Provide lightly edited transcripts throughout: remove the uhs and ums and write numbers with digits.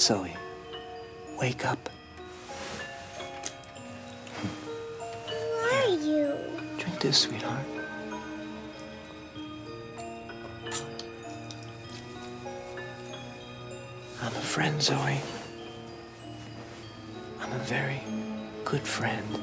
Zoe, wake up. Who are you? Drink this, sweetheart. I'm a friend, Zoe. I'm a very good friend.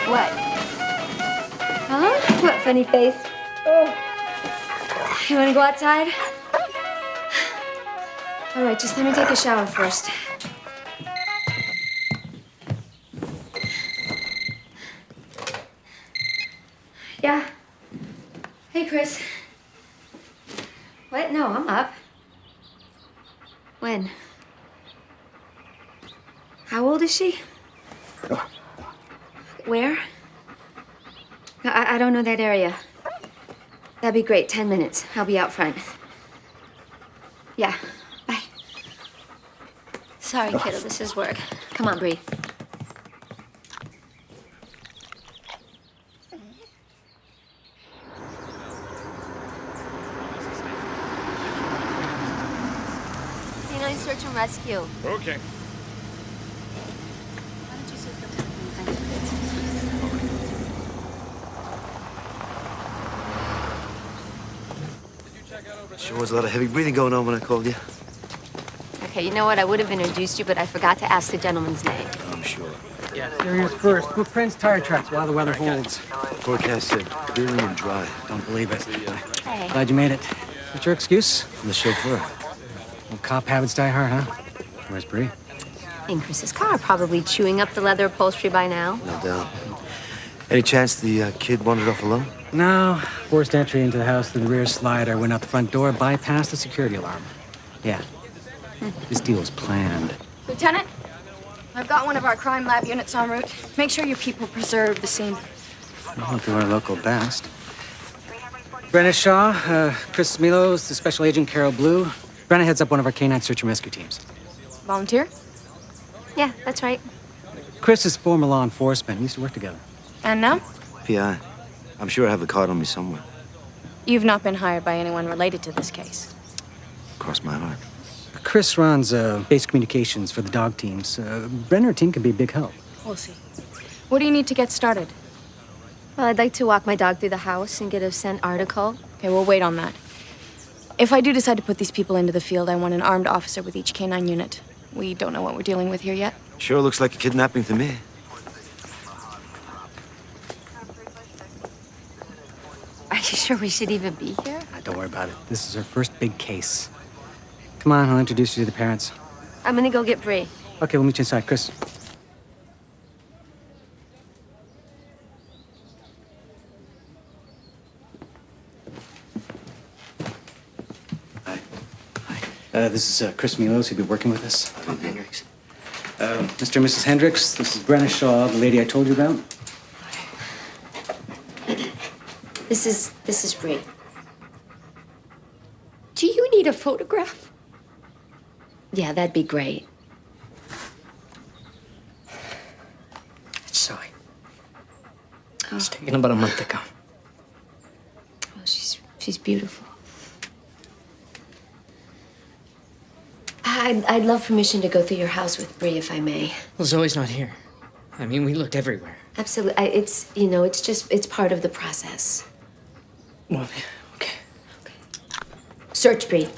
What? Huh? What funny face? Oh. You want to go outside? All right, just let me take a shower first. Yeah. Hey, Chris. What? No, I'm up. When? How old is she? Where? I don't know that area. That'd be great. 10 minutes. I'll be out front. Yeah. Bye. Sorry, kiddo. This is work. Come on, Bree. Canine search and rescue. Okay. Sure was a lot of heavy breathing going on when I called you. Okay, you know what? I would have introduced you, but I forgot to ask the gentleman's name. I'm sure. Here's first. Footprints, tire tracks while the weather holds. Forecast said clearly and dry. Don't believe it. Hey. Glad you made it. What's your excuse? I'm the chauffeur. Well, cop habits die hard, huh? Where's Bree? In Chris's car, probably chewing up the leather upholstery by now. No doubt. Any chance the kid wandered off alone? No. Forced entry into the house through the rear slider, went out the front door, bypassed the security alarm. Yeah. This deal was planned. Lieutenant, I've got one of our crime lab units en route. Make sure your people preserve the scene. We'll do our local best. Brenna Shaw, Chris Milos, the Special Agent Carol Blue. Brenna heads up one of our canine search and rescue teams. Volunteer? Yeah, that's right. Chris is former law enforcement. We used to work together. And now? PI. I'm sure I have the card on me somewhere. You've not been hired by anyone related to this case. Cross my heart. Chris runs base communications for the dog teams. Brenner team can be a big help. We'll see. What do you need to get started? Well, I'd like to walk my dog through the house and get a scent article. Okay, we'll wait on that. If I do decide to put these people into the field, I want an armed officer with each canine unit. We don't know what we're dealing with here yet. Sure looks like a kidnapping to me. Are you sure we should even be here? Don't worry about it. This is our first big case. Come on, I'll introduce you to the parents. I'm gonna go get Bree. Okay, we'll meet you inside. Chris. Hi. Hi. This is Chris Milos, who'll be working with us. Hendricks. Mr. and Mrs. Hendricks, this is Brenna Shaw, the lady I told you about. This is Bree. Do you need a photograph? Yeah, that'd be great. It's Zoe. I was taken about a month ago. Oh, she's beautiful. I'd love permission to go through your house with Bree, if I may. Well, Zoe's not here. I mean, we looked everywhere. Absolutely. It's part of the process. Well, okay. Search Bree.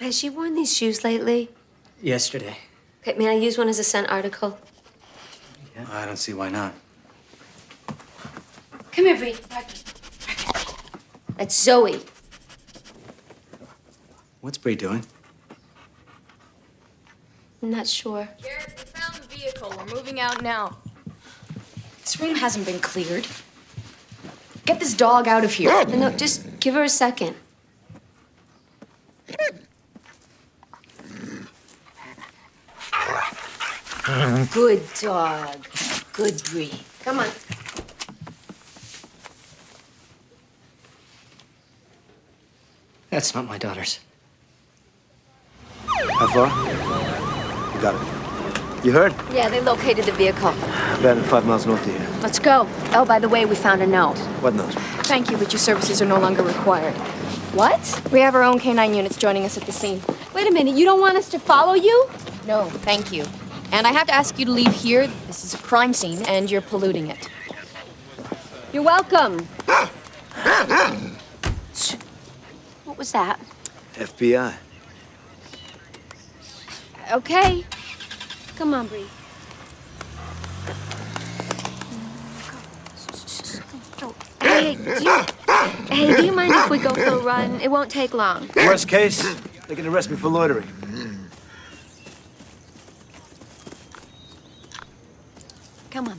Has she worn these shoes lately? Yesterday. Okay, may I use one as a scent article? I don't see why not. Come here, Bree. That's Zoe. What's Bree doing? I'm not sure. Garrett, we found the vehicle. We're moving out now. This room hasn't been cleared. Get this dog out of here. No, just give her a second. Good dog. Good Bree. Come on. That's not my daughter's. How far? You got it. You heard? Yeah, they located the vehicle. Abandoned 5 miles north of here. Let's go. Oh, by the way, we found a note. What knows? Thank you, but your services are no longer required. What? We have our own canine units joining us at the scene. Wait a minute, you don't want us to follow you? No, thank you. And I have to ask you to leave here. This is a crime scene, and you're polluting it. You're welcome. What was that? FBI. Okay. Come on, Bree. Hey, do you mind if we go for a run? It won't take long. Worst case, they can arrest me for loitering. Come on.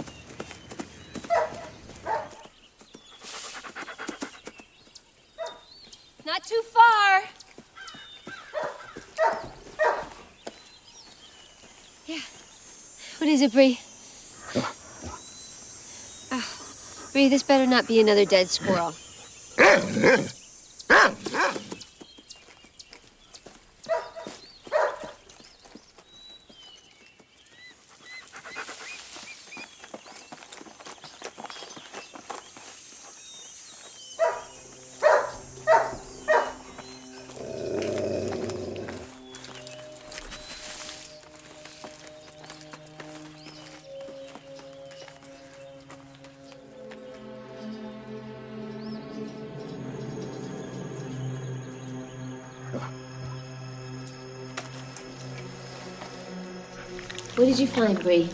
Not too far. Yeah. What is it, Bree? Bree, this better not be another dead squirrel. What did you find, Bree?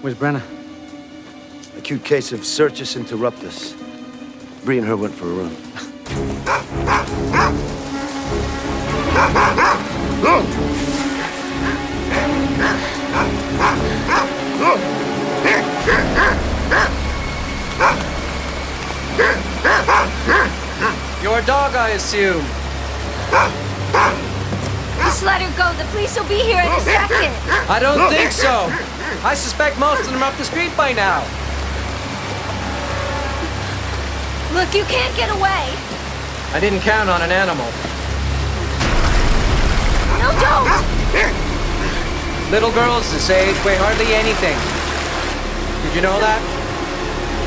Where's Brenna? Acute case of Sertus interruptus. Bree and her went for a run. Your dog, I assume. Just let her go. The police will be here in a second. I don't think so. I suspect most of them are up the street by now. Look, you can't get away. I didn't count on an animal. No, don't. Little girls this age weigh hardly anything. Did you know that?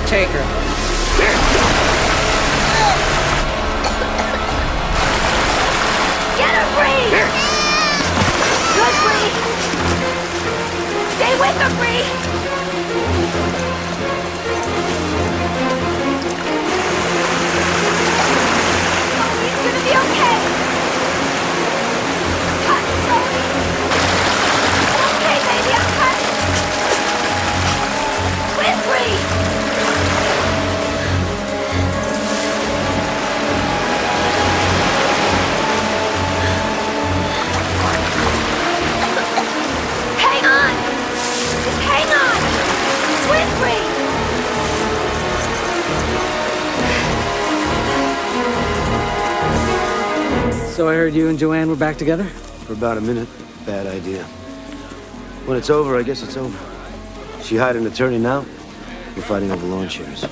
Take her. Get her, Bree. Good, Bree. Stay with her, Bree. It's gonna be okay. Cut, Zoe. Okay, baby, I'm cut. With Bree. Hang on. Just hang on. Swim, Bree. So I heard you and Joanne were back together? For about a minute. Bad idea. When it's over, I guess it's over. She hired an attorney now. We're fighting over lawn chairs.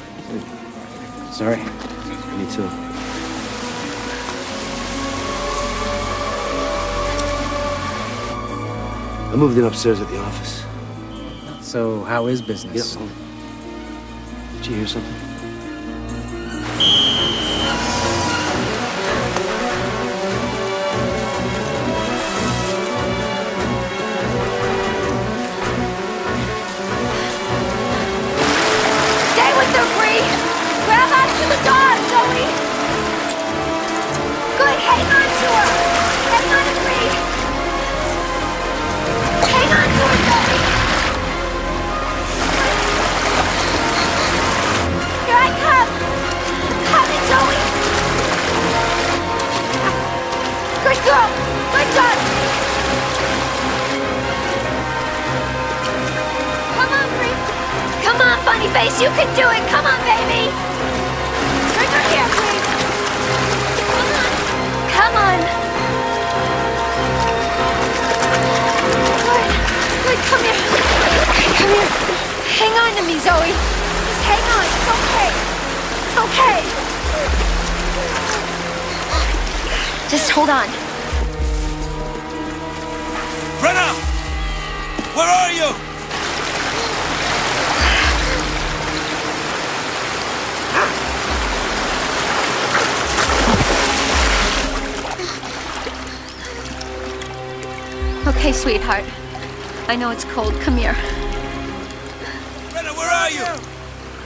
Sorry. Me too. I moved in upstairs at the office. So how is business? Yep. Did you hear something? face, you can do it! Come on, baby! Bring her here! Come on! Good, come here. Come here. Hang on to me, Zoe. Just hang on, it's okay. It's okay. Just hold on. Brenna! Where are you? Okay, sweetheart. I know it's cold. Come here. Brenna, where are you?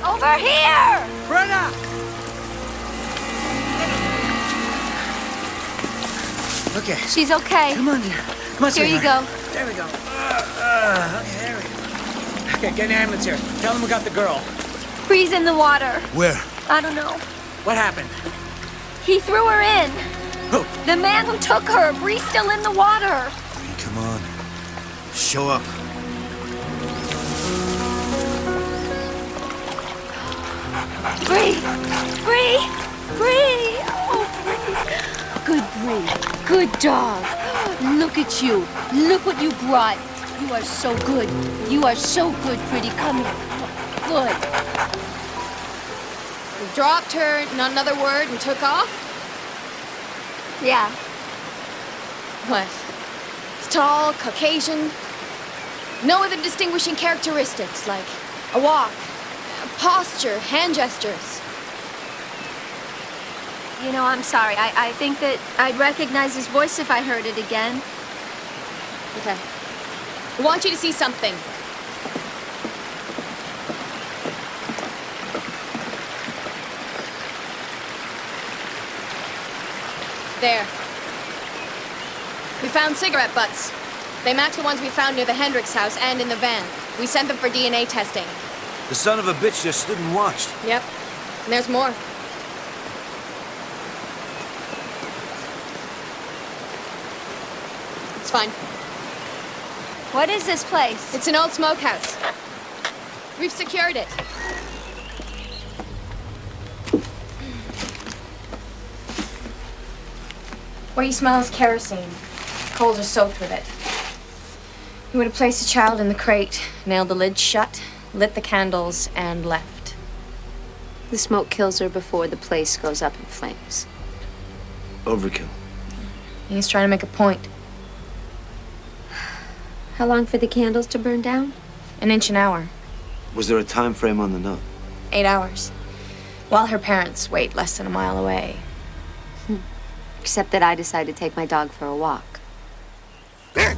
Over here! Brenna! Okay, She's okay. come on, dear. Come on, Here you sweetheart. go. There we go. Okay, there we go. Okay, get an ambulance here. Tell them we got the girl. Bree's in the water. Where? I don't know. What happened? He threw her in. Who? The man who took her. Bree's still in the water. Come on. Show up. Bree! Bree! Bree! Oh, Bree. Good Bree. Good dog. Look at you. Look what you brought. You are so good. You are so good, pretty. Come here. Good. We dropped her, not another word, and took off? Yeah. What? He's tall, Caucasian. No other distinguishing characteristics, like a walk, a posture, hand gestures. You know, I'm sorry. I think that I'd recognize his voice if I heard it again. Okay. I want you to see something. There. We found cigarette butts. They match the ones we found near the Hendricks house and in the van. We sent them for DNA testing. The son of a bitch just stood and watched. Yep. And there's more. It's fine. What is this place? It's an old smokehouse. We've secured it. What you smell is kerosene. Coals are soaked with it. He would have placed the child in the crate, nailed the lid shut, lit the candles, and left. The smoke kills her before the place goes up in flames. Overkill. He's trying to make a point. How long for the candles to burn down? An inch an hour. Was there a time frame on the note? 8 hours. While her parents wait less than a mile away. Except that I decided to take my dog for a walk. Feather!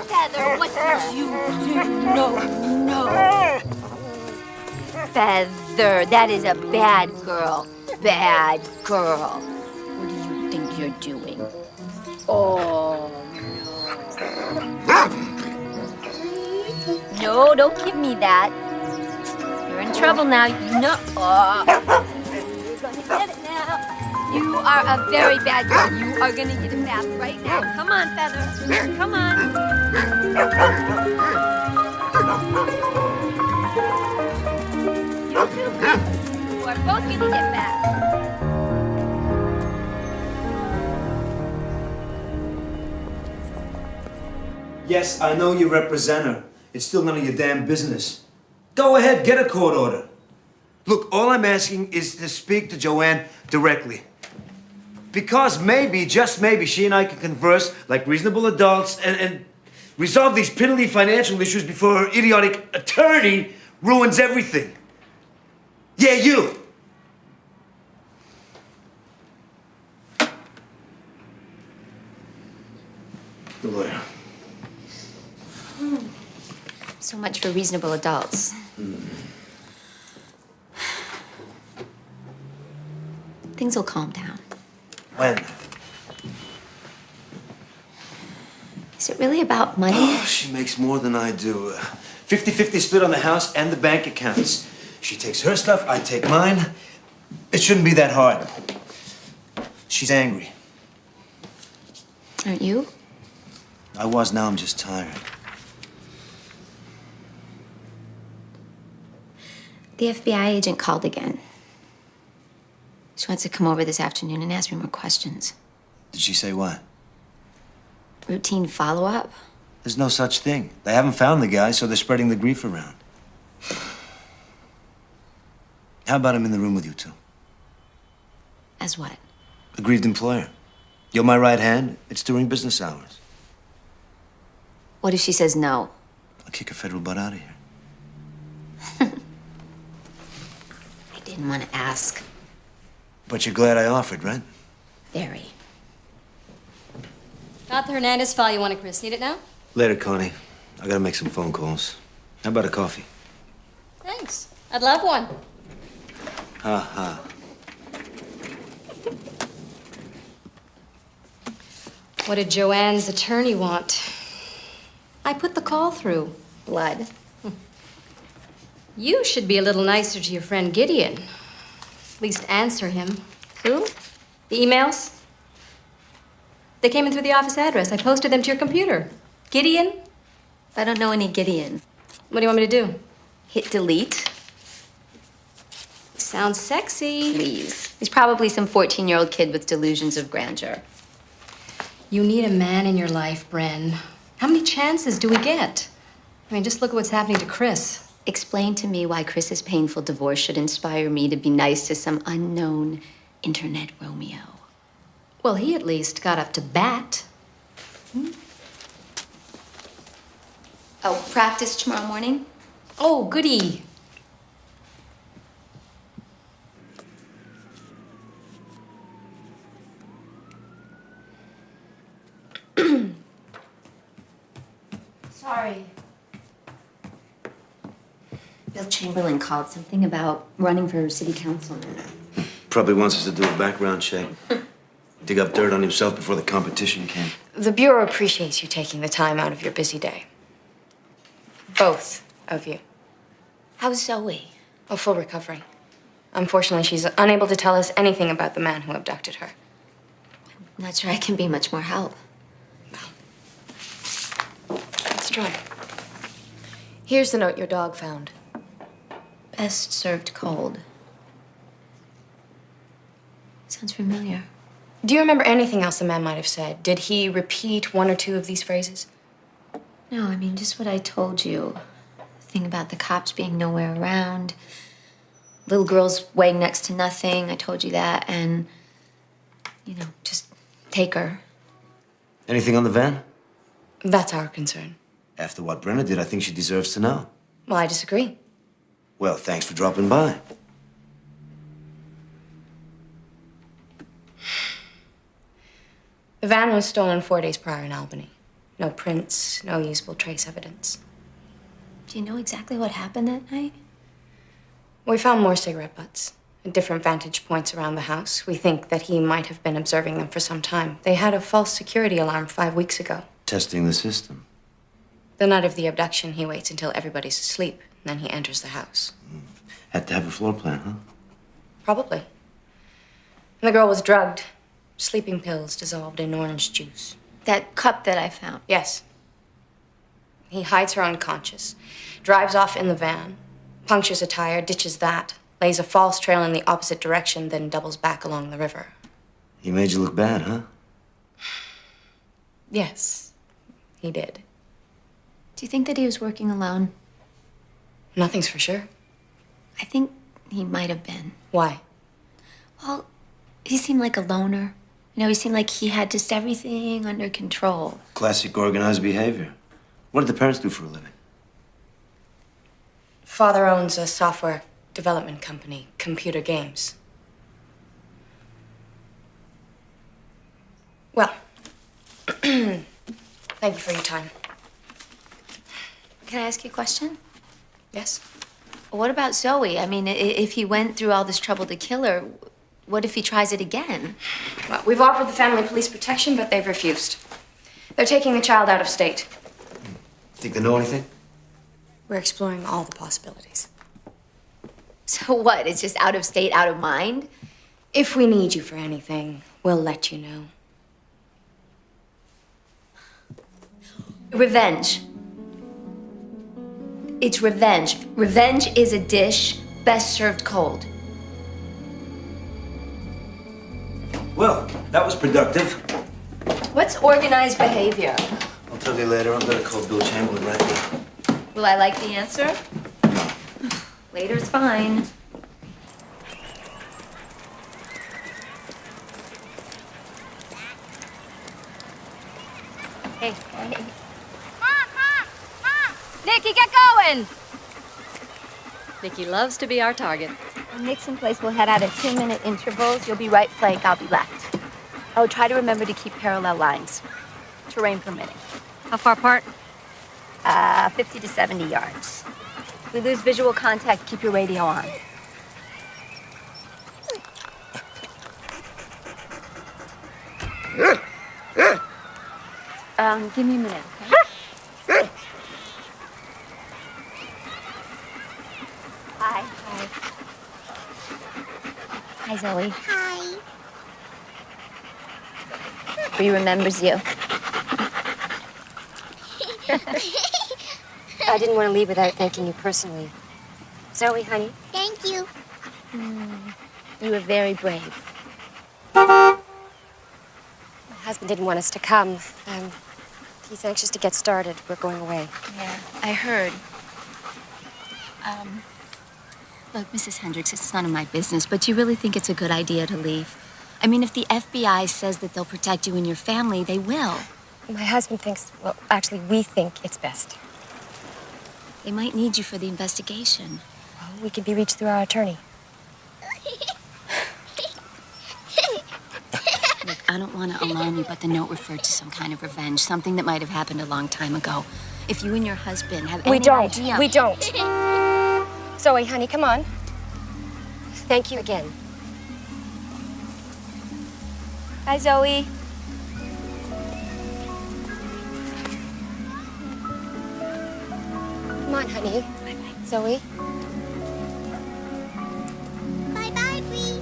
Feather, what did you do? No. Feather, that is a bad girl. Bad girl. What do you think you're doing? Oh, no. No, don't give me that. You're in trouble now, you know. Oh. You're gonna get it now. You are a very bad girl. You are gonna get a bath right now. Come on, Feather. Come on. You two. You are both gonna get back. Yes, I know you represent her. It's still none of your damn business. Go ahead, get a court order. Look, all I'm asking is to speak to Joanne directly. Because maybe, just maybe, she and I can converse like reasonable adults and resolve these piddly financial issues before her idiotic attorney ruins everything. Yeah, you. The lawyer. So much for reasonable adults. Things will calm down. When? Is it really about money? Oh, she makes more than I do. 50-50 split on the house and the bank accounts. She takes her stuff, I take mine. It shouldn't be that hard. She's angry. Aren't you? I was, now I'm just tired. The FBI agent called again. She wants to come over this afternoon and ask me more questions. Did she say what? Routine follow-up? There's no such thing. They haven't found the guy, so they're spreading the grief around. How about him in the room with you two? As what? Aggrieved employer. You're my right hand. It's during business hours. What if she says no? I'll kick her federal butt out of here. I didn't want to ask. But you're glad I offered, right? Very. Got the Hernandez file you wanted, Chris. Need it now? Later, Connie. I gotta make some phone calls. How about a coffee? Thanks. I'd love one. Ha ha. What did Joanne's attorney want? I put the call through. Blood. You should be a little nicer to your friend Gideon. At least answer him. Who? The emails? They came in through the office address. I posted them to your computer. Gideon? I don't know any Gideon. What do you want me to do? Hit delete, Sounds sexy. please. He's probably some 14-year-old kid with delusions of grandeur. You need a man in your life, Bren. How many chances do we get? I mean, just look at what's happening to Chris. Explain to me why Chris's painful divorce should inspire me to be nice to some unknown internet Romeo. Well, he at least got up to bat. Oh, practice tomorrow morning? Oh, goody. Sorry. Bill Chamberlain called something about running for city council. Probably wants us to do a background check. Dig up dirt on himself before the competition came. The Bureau appreciates you taking the time out of your busy day. Both of you. How's Zoe? A full recovery. Unfortunately, she's unable to tell us anything about the man who abducted her. I'm not sure I can be much more help. Let's try. Here's the note your dog found. Best served cold. Sounds familiar. Do you remember anything else the man might have said? Did he repeat one or two of these phrases? No, I mean, just what I told you. The thing about the cops being nowhere around. Little girls weighing next to nothing. I told you that. And, just take her. Anything on the van? That's our concern. After what Brenna did, I think she deserves to know. Well, I disagree. Well, thanks for dropping by. The van was stolen 4 days prior in Albany. No prints, no usable trace evidence. Do you know exactly what happened that night? We found more cigarette butts at different vantage points around the house. We think that he might have been observing them for some time. They had a false security alarm 5 weeks ago. Testing the system. The night of the abduction, he waits until everybody's asleep, and then he enters the house. Had to have a floor plan, huh? Probably. And the girl was drugged. Sleeping pills dissolved in orange juice. That cup that I found. Yes. He hides her unconscious, drives off in the van, punctures a tire, ditches that, lays a false trail in the opposite direction, then doubles back along the river. He made you look bad, huh? Yes, he did. Do you think that he was working alone? Nothing's for sure. I think he might have been. Why? Well, he seemed like a loner. He seemed like he had just everything under control. Classic organized behavior. What did the parents do for a living? Father owns a software development company, Computer Games. Well, Thank you for your time. Can I ask you a question? Yes? What about Zoe? I mean, if he went through all this trouble to kill her, what if he tries it again? Well, we've offered the family police protection, but they've refused. They're taking the child out of state. Think they know anything? We're exploring all the possibilities. So what? It's just out of state, out of mind? If we need you for anything, we'll let you know. Revenge. It's revenge. Revenge is a dish best served cold. Well, that was productive. What's organized behavior? I'll tell you later. I'm gonna call Bill Chamberlain right now. Will I like the answer? Later's fine. Hey, hey. Nikki, get going! Nikki loves to be our target. Nixon Place will head out at 2-minute intervals. You'll be right flank, I'll be left. Oh, try to remember to keep parallel lines. Terrain permitting. How far apart? 50 to 70 yards. If we lose visual contact, keep your radio on. Give me a minute, okay? Hi. Hi, Zoe. Hi. Bree remembers you. I didn't want to leave without thanking you personally. Zoe, honey. Thank you. You were very brave. My husband didn't want us to come. He's anxious to get started. We're going away. Yeah, I heard. Look, Mrs. Hendricks, it's none of my business, but you really think it's a good idea to leave? I mean, if the FBI says that they'll protect you and your family, they will. My husband thinks, well, actually, we think it's best. They might need you for the investigation. Well, we can be reached through our attorney. Look, I don't want to alarm you, but the note referred to some kind of revenge, something that might have happened a long time ago. If you and your husband have any idea... We don't. Zoe, honey, come on. Thank you again. Hi, Zoe. Come on, honey. Bye-bye. Zoe. Bye-bye, Bree.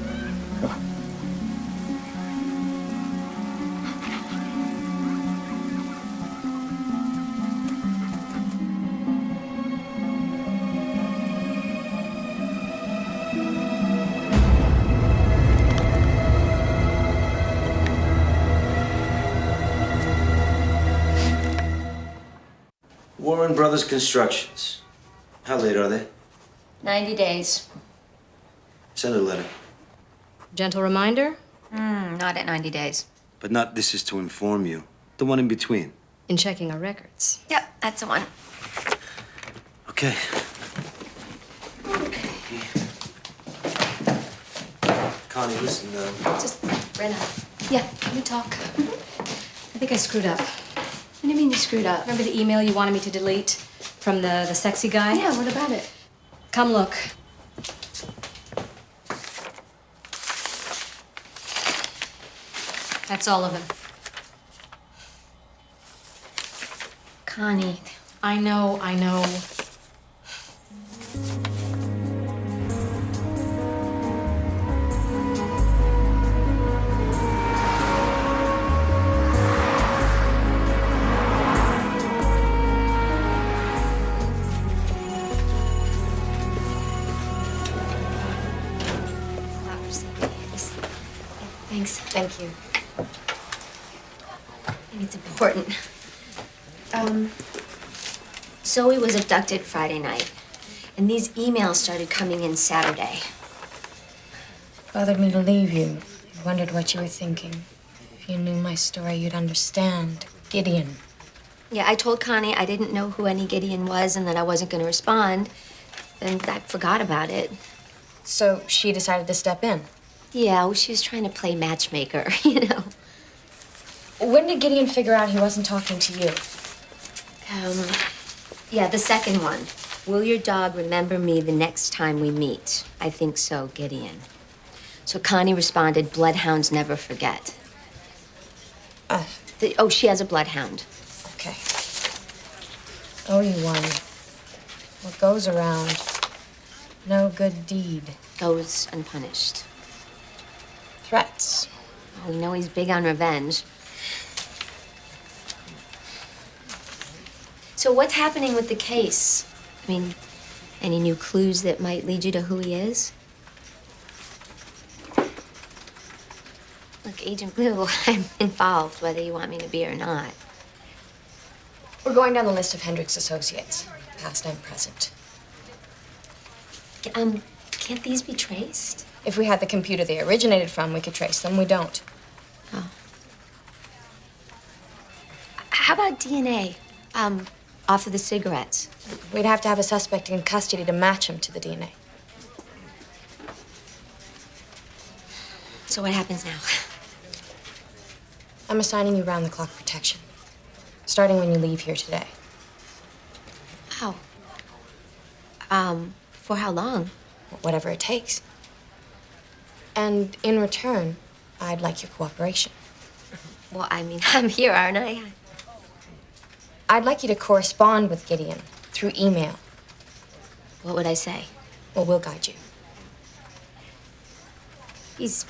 Warren Brothers Constructions. How late are they? 90 days. Send a letter. Gentle reminder, Not at 90 days. But not this is to inform you. The one in between. in checking our records. Yep, that's the one. Okay. Connie, listen, Just, Brenna. Yeah, you talk. I think I screwed up. What do you mean you screwed up? Remember the email you wanted me to delete from the sexy guy? Yeah, what about it? Come look. That's all of him. Connie. I know, I know. Thanks. Thank you. I think it's important. Zoe was abducted Friday night, and these emails started coming in Saturday. Bothered me to leave you. I wondered what you were thinking. If you knew my story, you'd understand. Gideon. Yeah, I told Connie I didn't know who any Gideon was and that I wasn't going to respond. Then I forgot about it. So she decided to step in. Yeah, well, she was trying to play matchmaker, you know. When did Gideon figure out he wasn't talking to you? Yeah, the second one. Will your dog remember me the next time we meet? I think so, Gideon. So Connie responded, bloodhounds never forget. Oh, she has a bloodhound. Okay. Oh, you won. What goes around, no good deed. Goes unpunished. Threats. Oh, we know he's big on revenge. So what's happening with the case? I mean, any new clues that might lead you to who he is? Look, Agent Blue, I'm involved, whether you want me to be or not. We're going down the list of Hendricks' associates, past and present. Can't these be traced? If we had the computer they originated from, we could trace them. We don't. Oh. How about DNA? Off of the cigarettes. We'd have to have a suspect in custody to match him to the DNA. So what happens now? I'm assigning you round-the-clock protection, starting when you leave here today. How? For how long? Whatever it takes. And in return, I'd like your cooperation. Well, I mean, I'm here, aren't I? I'd like you to correspond with Gideon through email. What would I say? Well, we'll guide you. He's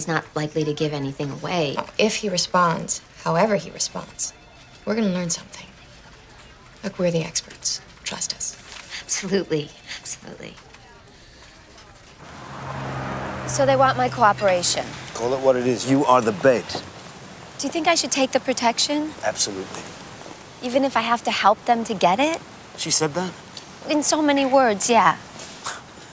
not likely to give anything away. Oh, if he responds, however he responds, we're gonna learn something. Look, we're the experts. Trust us. Absolutely, absolutely. So they want my cooperation. Call it what it is. You are the bait. Do you think I should take the protection? Absolutely. Even if I have to help them to get it? She said that? In so many words, yeah.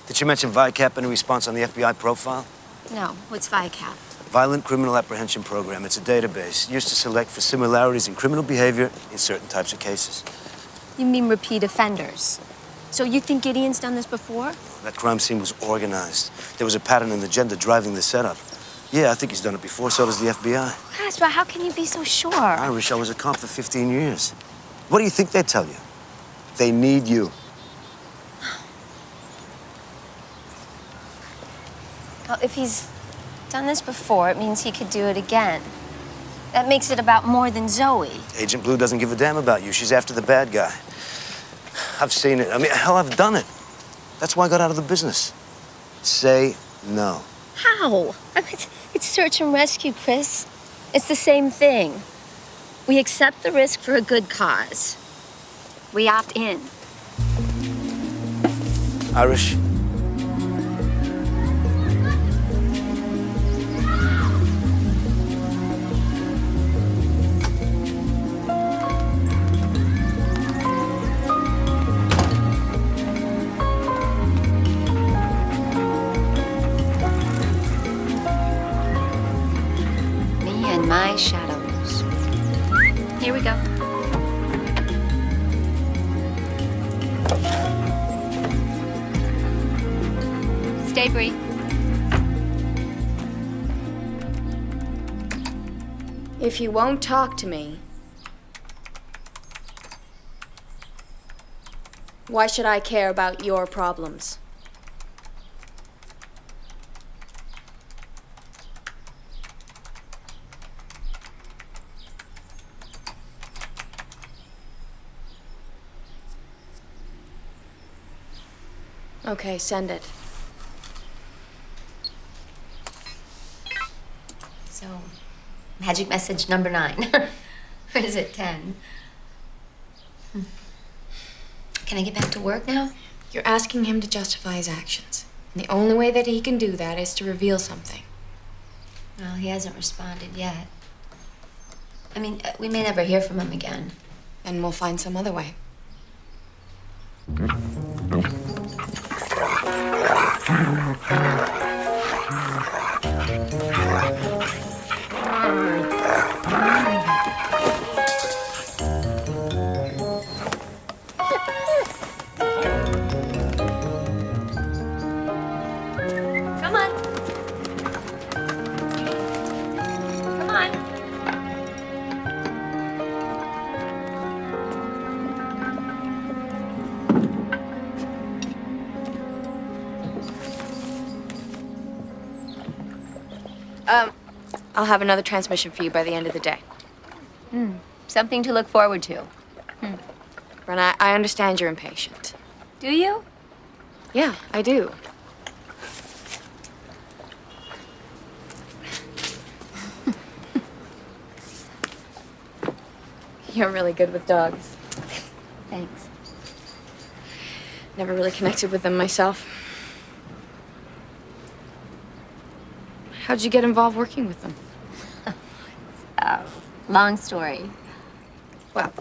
Did she mention VICAP in response on the FBI profile? No, what's VICAP? Violent Criminal Apprehension Program. It's a database used to select for similarities in criminal behavior in certain types of cases. You mean repeat offenders? So you think Gideon's done this before? That crime scene was organized. There was a pattern and agenda driving the setup. Yeah, I think he's done it before, so does the FBI. Casper, how can you be so sure? Irish, I was a cop for 15 years. What do you think they tell you? They need you. Well, if he's done this before, it means he could do it again. That makes it about more than Zoe. Agent Blue doesn't give a damn about you. She's after the bad guy. I've seen it. I mean, hell, I've done it. That's why I got out of the business. Say no. How? I mean, it's search and rescue, Chris. It's the same thing. We accept the risk for a good cause. We opt in. Irish. Me and my shadows. Here we go. Stay, Bree. If you won't talk to me, why should I care about your problems? Okay, send it. So, magic message number 9. Or is it 10? Can I get back to work now? You're asking him to justify his actions. And the only way that he can do that is to reveal something. Well, he hasn't responded yet. I mean, we may never hear from him again. And we'll find some other way. Come on. Come on. I'll have another transmission for you by the end of the day. Something to look forward to. Brenna, I understand you're impatient. Do you? Yeah, I do. You're really good with dogs. Thanks. Never really connected with them myself. How'd you get involved working with them? Long story. Well,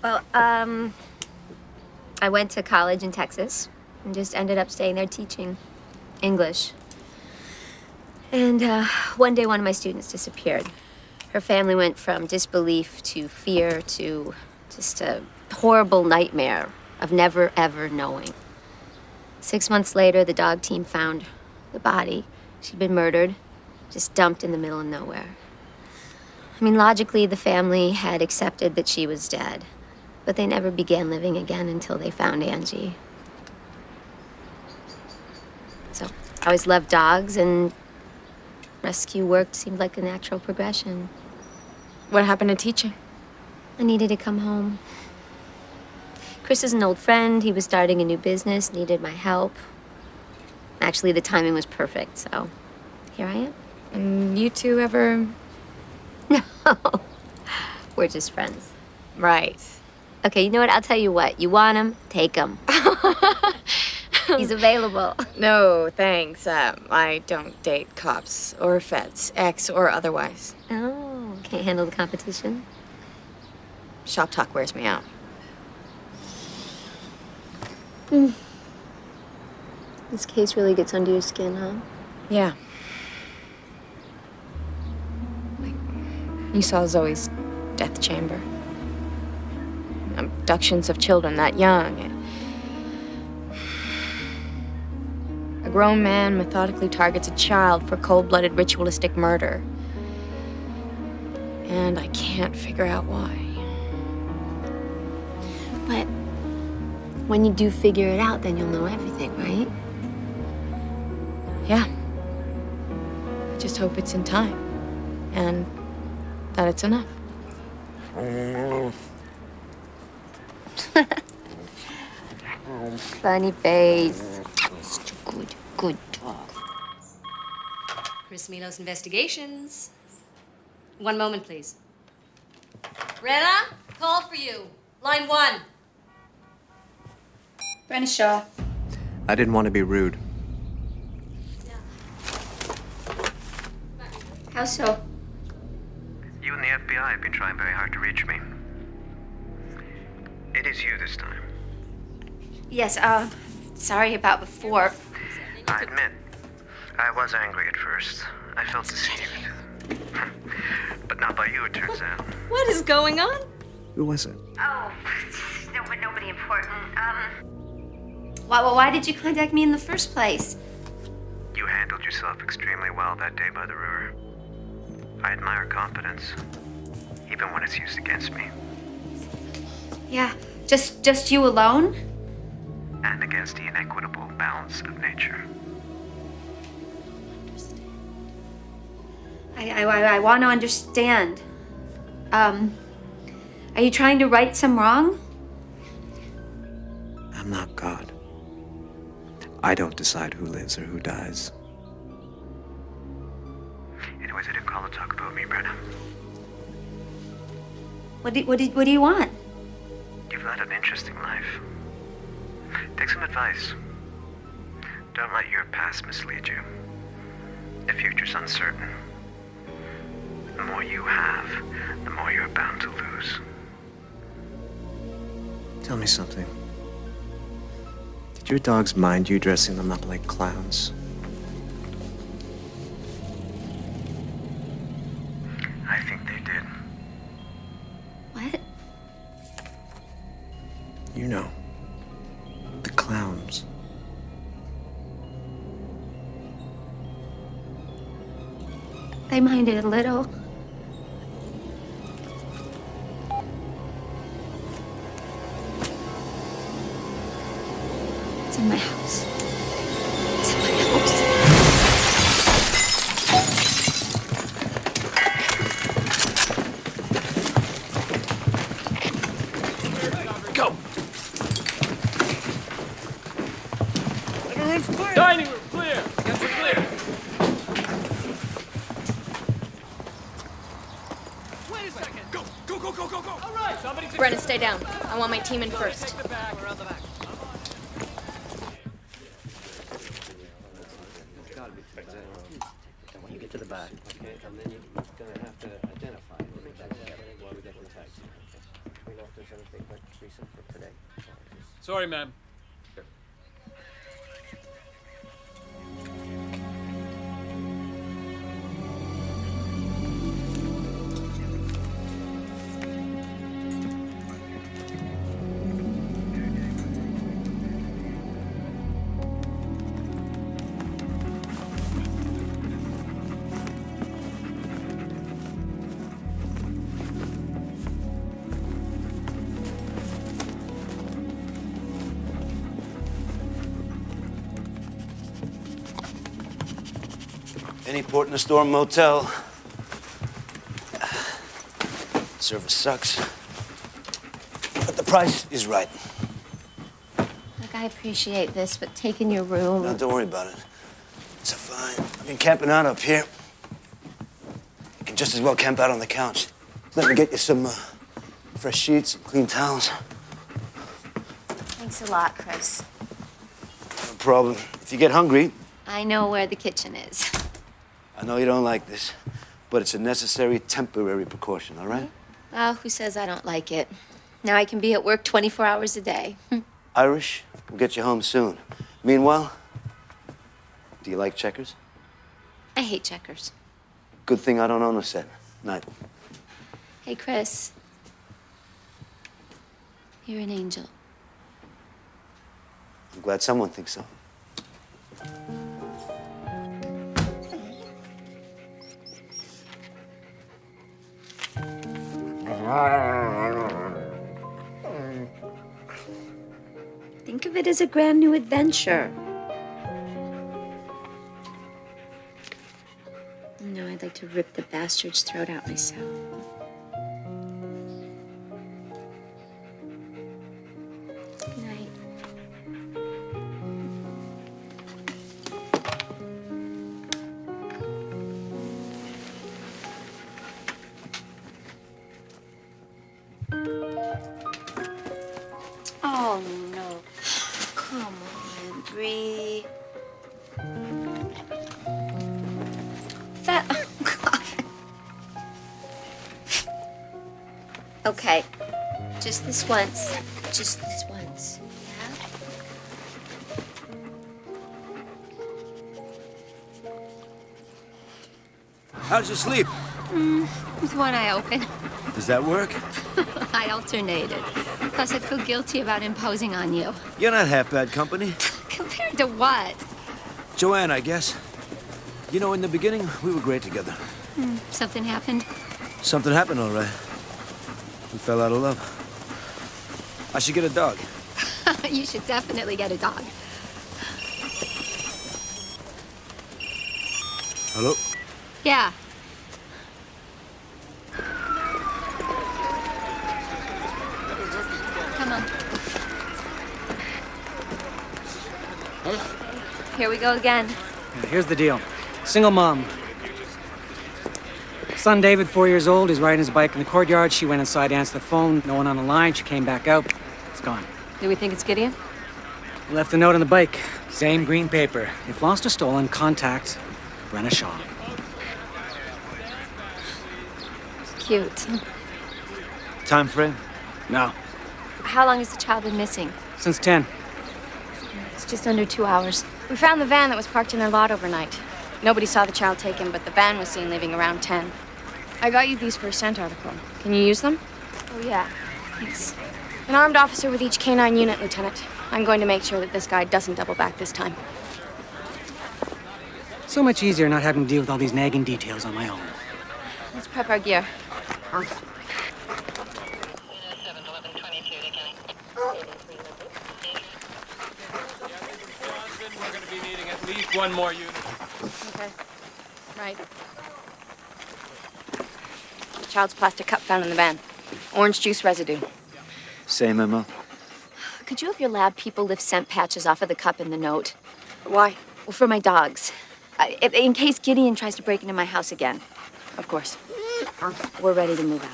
Well, I went to college in Texas and just ended up staying there teaching English. And one day, one of my students disappeared. Her family went from disbelief to fear to just a horrible nightmare of never, ever knowing. 6 months later, the dog team found the body. She'd been murdered, just dumped in the middle of nowhere. I mean, logically, the family had accepted that she was dead, but they never began living again until they found Angie. So I always loved dogs, and rescue work seemed like a natural progression. what happened to teaching? I needed to come home. Chris is an old friend. He was starting a new business, needed my help. Actually, the timing was perfect, so here I am. And you two ever... No, we're just friends. Right. Okay, you know what? I'll tell you what. You want him, take him. He's available. No, thanks. I don't date cops or feds, ex or otherwise. Oh, can't handle the competition? Shop talk wears me out. This case really gets under your skin, huh? Yeah. Like, you saw Zoe's death chamber. Abductions of children that young. A grown man methodically targets a child for cold-blooded ritualistic murder. And I can't figure out why. But when you do figure it out, then you'll know everything, right? Yeah. I just hope it's in time. And that it's enough. Funny face. Such a good dog. Chris Milos Investigations. One moment, please. Brenna, call for you. Line 1. Brenna Shaw. I didn't want to be rude. How so? You and the FBI have been trying very hard to reach me. It is you this time. Yes, sorry about before. I admit, I was angry at first. I felt deceived. But not by you, it turns out. What is going on? Who was it? Oh, nobody important. Why did you contact me in the first place? You handled yourself extremely well that day by the river. I admire confidence, even when it's used against me. Yeah, just you alone? And against the inequitable balance of nature. I want to understand. Are you trying to right some wrong? I'm not God. I don't decide who lives or who dies. Anyways, I didn't call to talk about me, Brenna. What do you want? You've led an interesting life. Take some advice. Don't let your past mislead you. The future's uncertain. The more you have, the more you're bound to lose. Tell me something. Did your dogs mind you dressing them up like clowns? I think they did. What? You know. The clowns. They minded a little. It's in my house. It's in my house. Dining room, clear! Yes, we're clear! Wait a second! Go! Go, go, go, go, go! All right! Somebody's... Brenna, stay down. I want my team in first. Take the back. Around the back. When you get to the back, okay, and then you're gonna have to identify it. While we get the tags. We know if there's anything but recent for today. Sorry, ma'am. Any port in the storm motel. Service sucks. But the price is right. Look, I appreciate this, but taking your room... No, don't worry about it. It's fine. I've been camping out up here. You can just as well camp out on the couch. Let me get you some fresh sheets and clean towels. Thanks a lot, Chris. No problem. If you get hungry, I know where the kitchen is. I know you don't like this, but it's a necessary temporary precaution, all right? Oh, who says I don't like it? Now I can be at work 24 hours a day. Irish, we'll get you home soon. Meanwhile, do you like checkers? I hate checkers. Good thing I don't own a set. Night. Hey, Chris. You're an angel. I'm glad someone thinks so. Think of it as a brand new adventure. No, I'd like to rip the bastard's throat out myself. Good night. Oh, no. Come on, Bree. That... Oh, God. Okay. Just this once. Just this once. Yeah? How'd you sleep? With one eye open. Does that work? I alternated. Plus, I feel guilty about imposing on you. You're not half bad company. Compared to what? Joanne, I guess. You know, in the beginning, we were great together. Something happened? Something happened, all right. We fell out of love. I should get a dog. You should definitely get a dog. Hello? Yeah. Come on. Here we go again. Here's the deal. Single mom. Son David, 4 years old, is riding his bike in the courtyard. She went inside, answered the phone. No one on the line. She came back out. It's gone. Do we think it's Gideon? Left a note on the bike. Same green paper. If lost or stolen, contact Brenna Shaw. Cute. Time frame? No. How long has the child been missing? Since 10. It's just under 2 hours. We found the van that was parked in their lot overnight. Nobody saw the child taken, but the van was seen leaving around 10. I got you these for a scent article. Can you use them? Oh, yeah. Thanks. An armed officer with each K9 unit, Lieutenant. I'm going to make sure that this guy doesn't double back this time. So much easier not having to deal with all these nagging details on my own. Let's prep our gear. We're going to be needing at least one more unit. Okay. Right. Child's plastic cup found in the van. Orange juice residue. Same MO. Could you have your lab people lift scent patches off of the cup in the note? Why? Well, for my dogs. In case Gideon tries to break into my house again. Of course. We're ready to move out.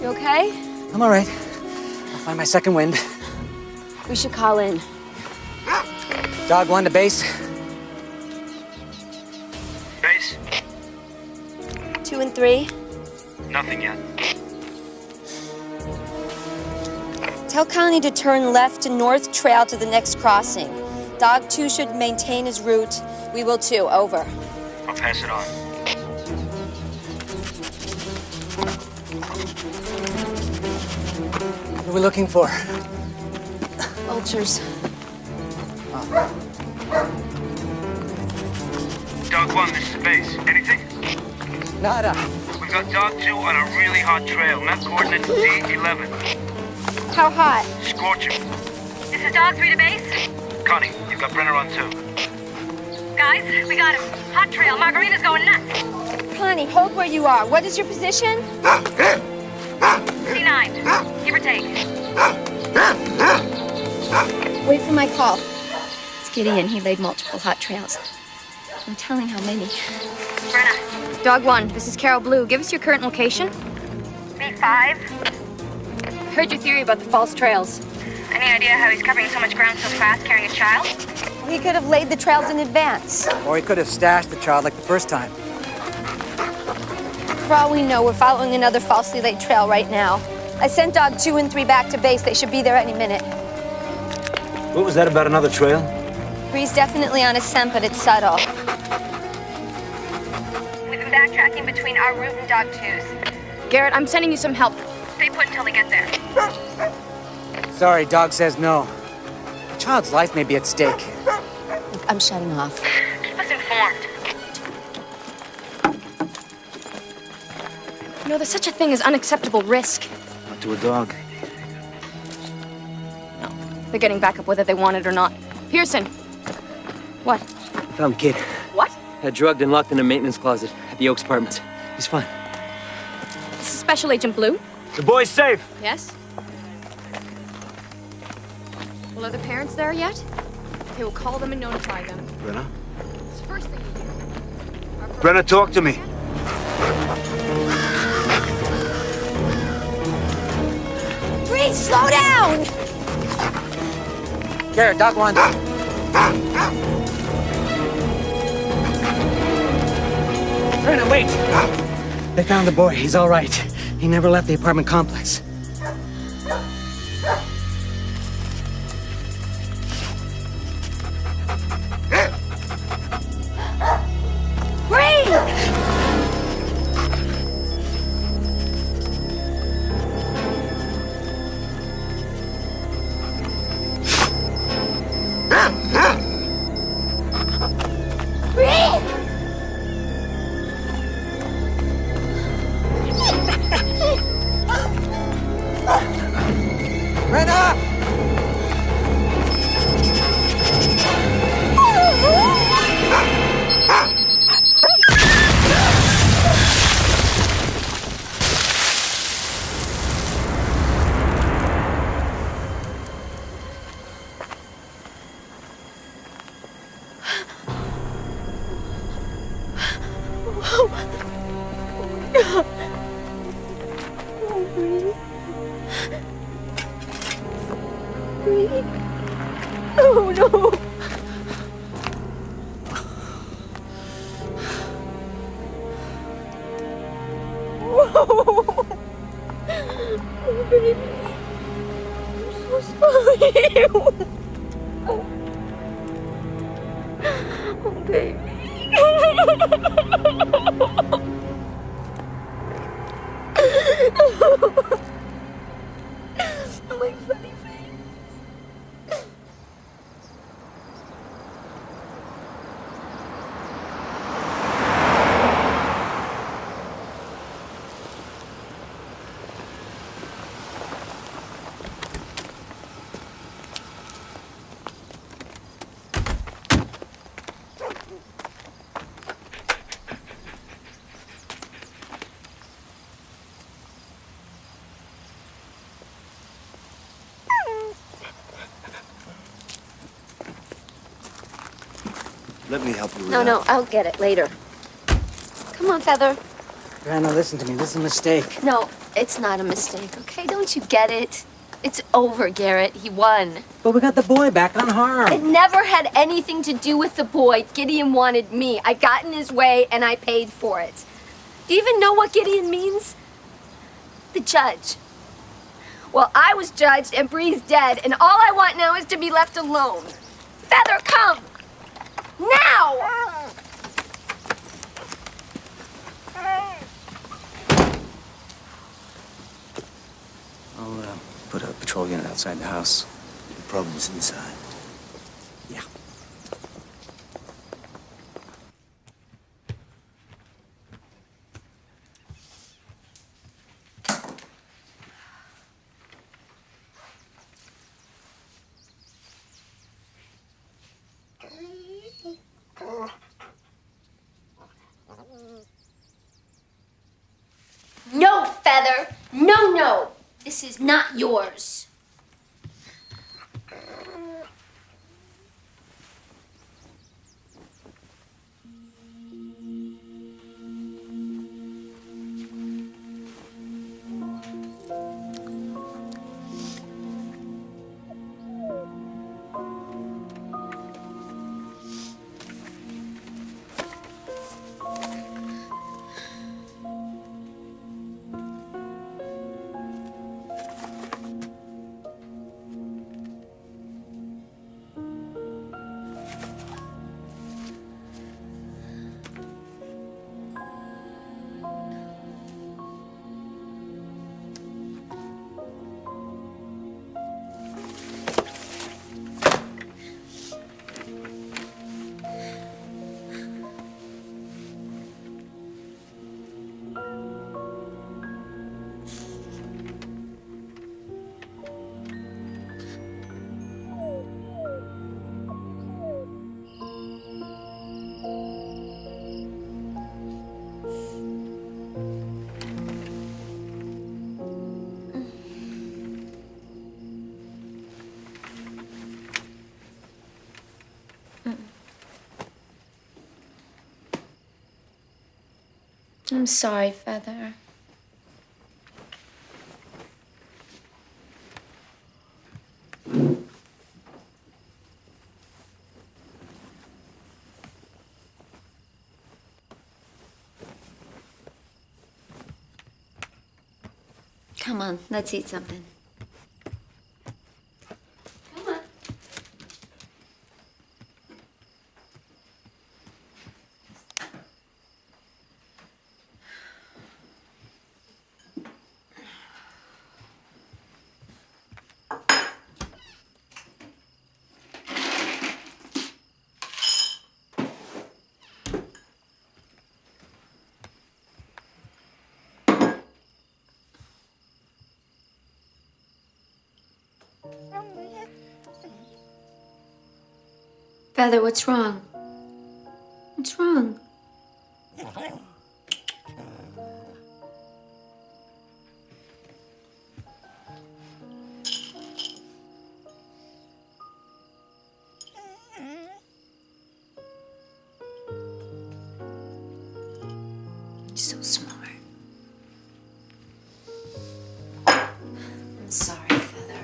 You okay? I'm all right. I'll find my second wind. We should call in. Dog 1 to base. Base? 2 and 3. Nothing yet. Tell Connie to turn left to North Trail to the next crossing. Dog 2 should maintain his route. We will too. Over. I'll pass it on. What are we looking for? Vultures. Dog 1, this is base. Anything? Nada. We've got Dog 2 on a really hot trail. Map coordinates D11. How hot? Scorching. This is Dog 3 to base. Connie, you've got Brenner on 2. Guys, we got him. Hot trail. Margarita's going nuts. Connie, hold where you are. What is your position? C9. Give or take. Wait for my call. It's Gideon. He laid multiple hot trails. I'm telling how many. Brenna. Dog 1, this is Carol Blue. Give us your current location. B5. Heard your theory about the false trails. Any idea how he's covering so much ground so fast carrying a child? He could have laid the trails in advance. Or he could have stashed the child like the first time. For all we know, we're following another falsely laid trail right now. I sent Dog 2 and 3 back to base. They should be there any minute. What was that about another trail? Bree's definitely on a scent, but it's subtle. We've been backtracking between our route and Dog 2's. Garrett, I'm sending you some help. Stay put until they get there. Sorry, dog says no. The child's life may be at stake. I'm shutting off. Keep us informed. You know, there's such a thing as unacceptable risk. Not to a dog. They're getting back up whether they want it or not. Pearson. What? Found kid. What? Had drugged and locked in a maintenance closet at the Oaks Apartments. He's fine. This is Special Agent Blue. The boy's safe. Yes? Well, are the parents there yet? Okay, we'll call them and notify them. Brenna? It's the first thing you do. Brenna, talk to me. Bree, slow down! Garrett, dog 1. Brenna, wait! They found the boy. He's all right. He never left the apartment complex. Oh no! Oh, baby. I'm so sorry. Oh, baby. My funny face. Let me help you with No, that. no, I'll get it later. Come on, Feather. Grandma, listen to me. This is a mistake. No, it's not a mistake, okay? Don't you get it? It's over, Garrett. He won. But we got the boy back It unharmed. never had anything to do with the boy. Gideon wanted me. I got in his way and I paid for it. Do you even know what Gideon means? The judge. Well, I was judged and Bree's dead, and all I want now is to be left alone. Feather, come! Now! I'll put a patrol unit outside the house. The problem's inside. Yeah. No, Feather! No, no! This is not yours. I'm sorry, Feather. Come on, let's eat something. Come on. Feather, what's wrong? What's wrong? You're so smart. I'm sorry, Feather.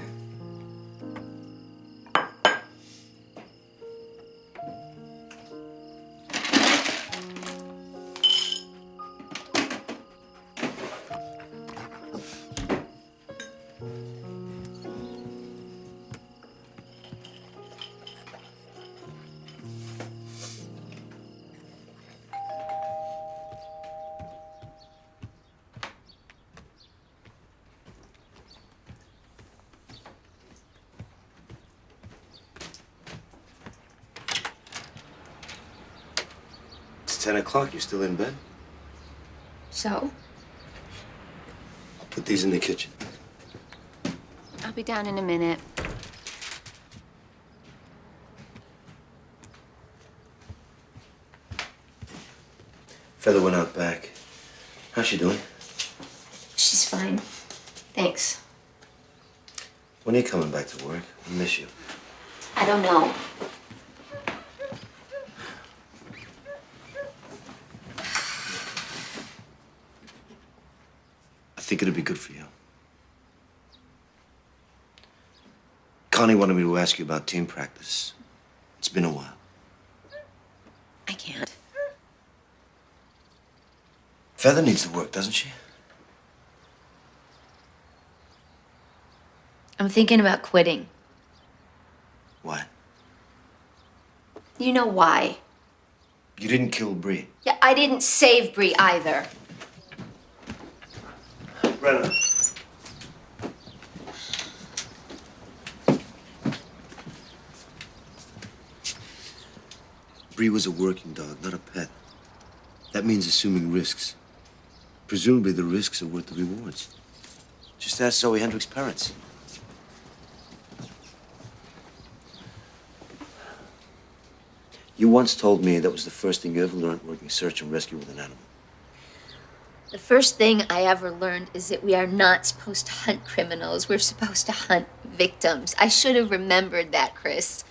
It's 10 o'clock. You still in bed? So? I'll put these in the kitchen. I'll be down in a minute. Feather went out back. How's she doing? She's fine. Thanks. When are you coming back to work? I miss you. I don't know. think it'd be good for you. Connie wanted me to ask you about team practice. It's been a while. I can't. Feather needs to work, doesn't she? I'm thinking about quitting. Why? You know why? You didn't kill Bree. Yeah, I didn't save Bree either. Brenna. Bree was a working dog, not a pet. That means assuming risks. Presumably the risks are worth the rewards. Just ask Zoe Hendrick's parents. You once told me that was the first thing you ever learned working search and rescue with an animal. The first thing I ever learned is that we are not supposed to hunt criminals. We're supposed to hunt victims. I should have remembered that, Chris.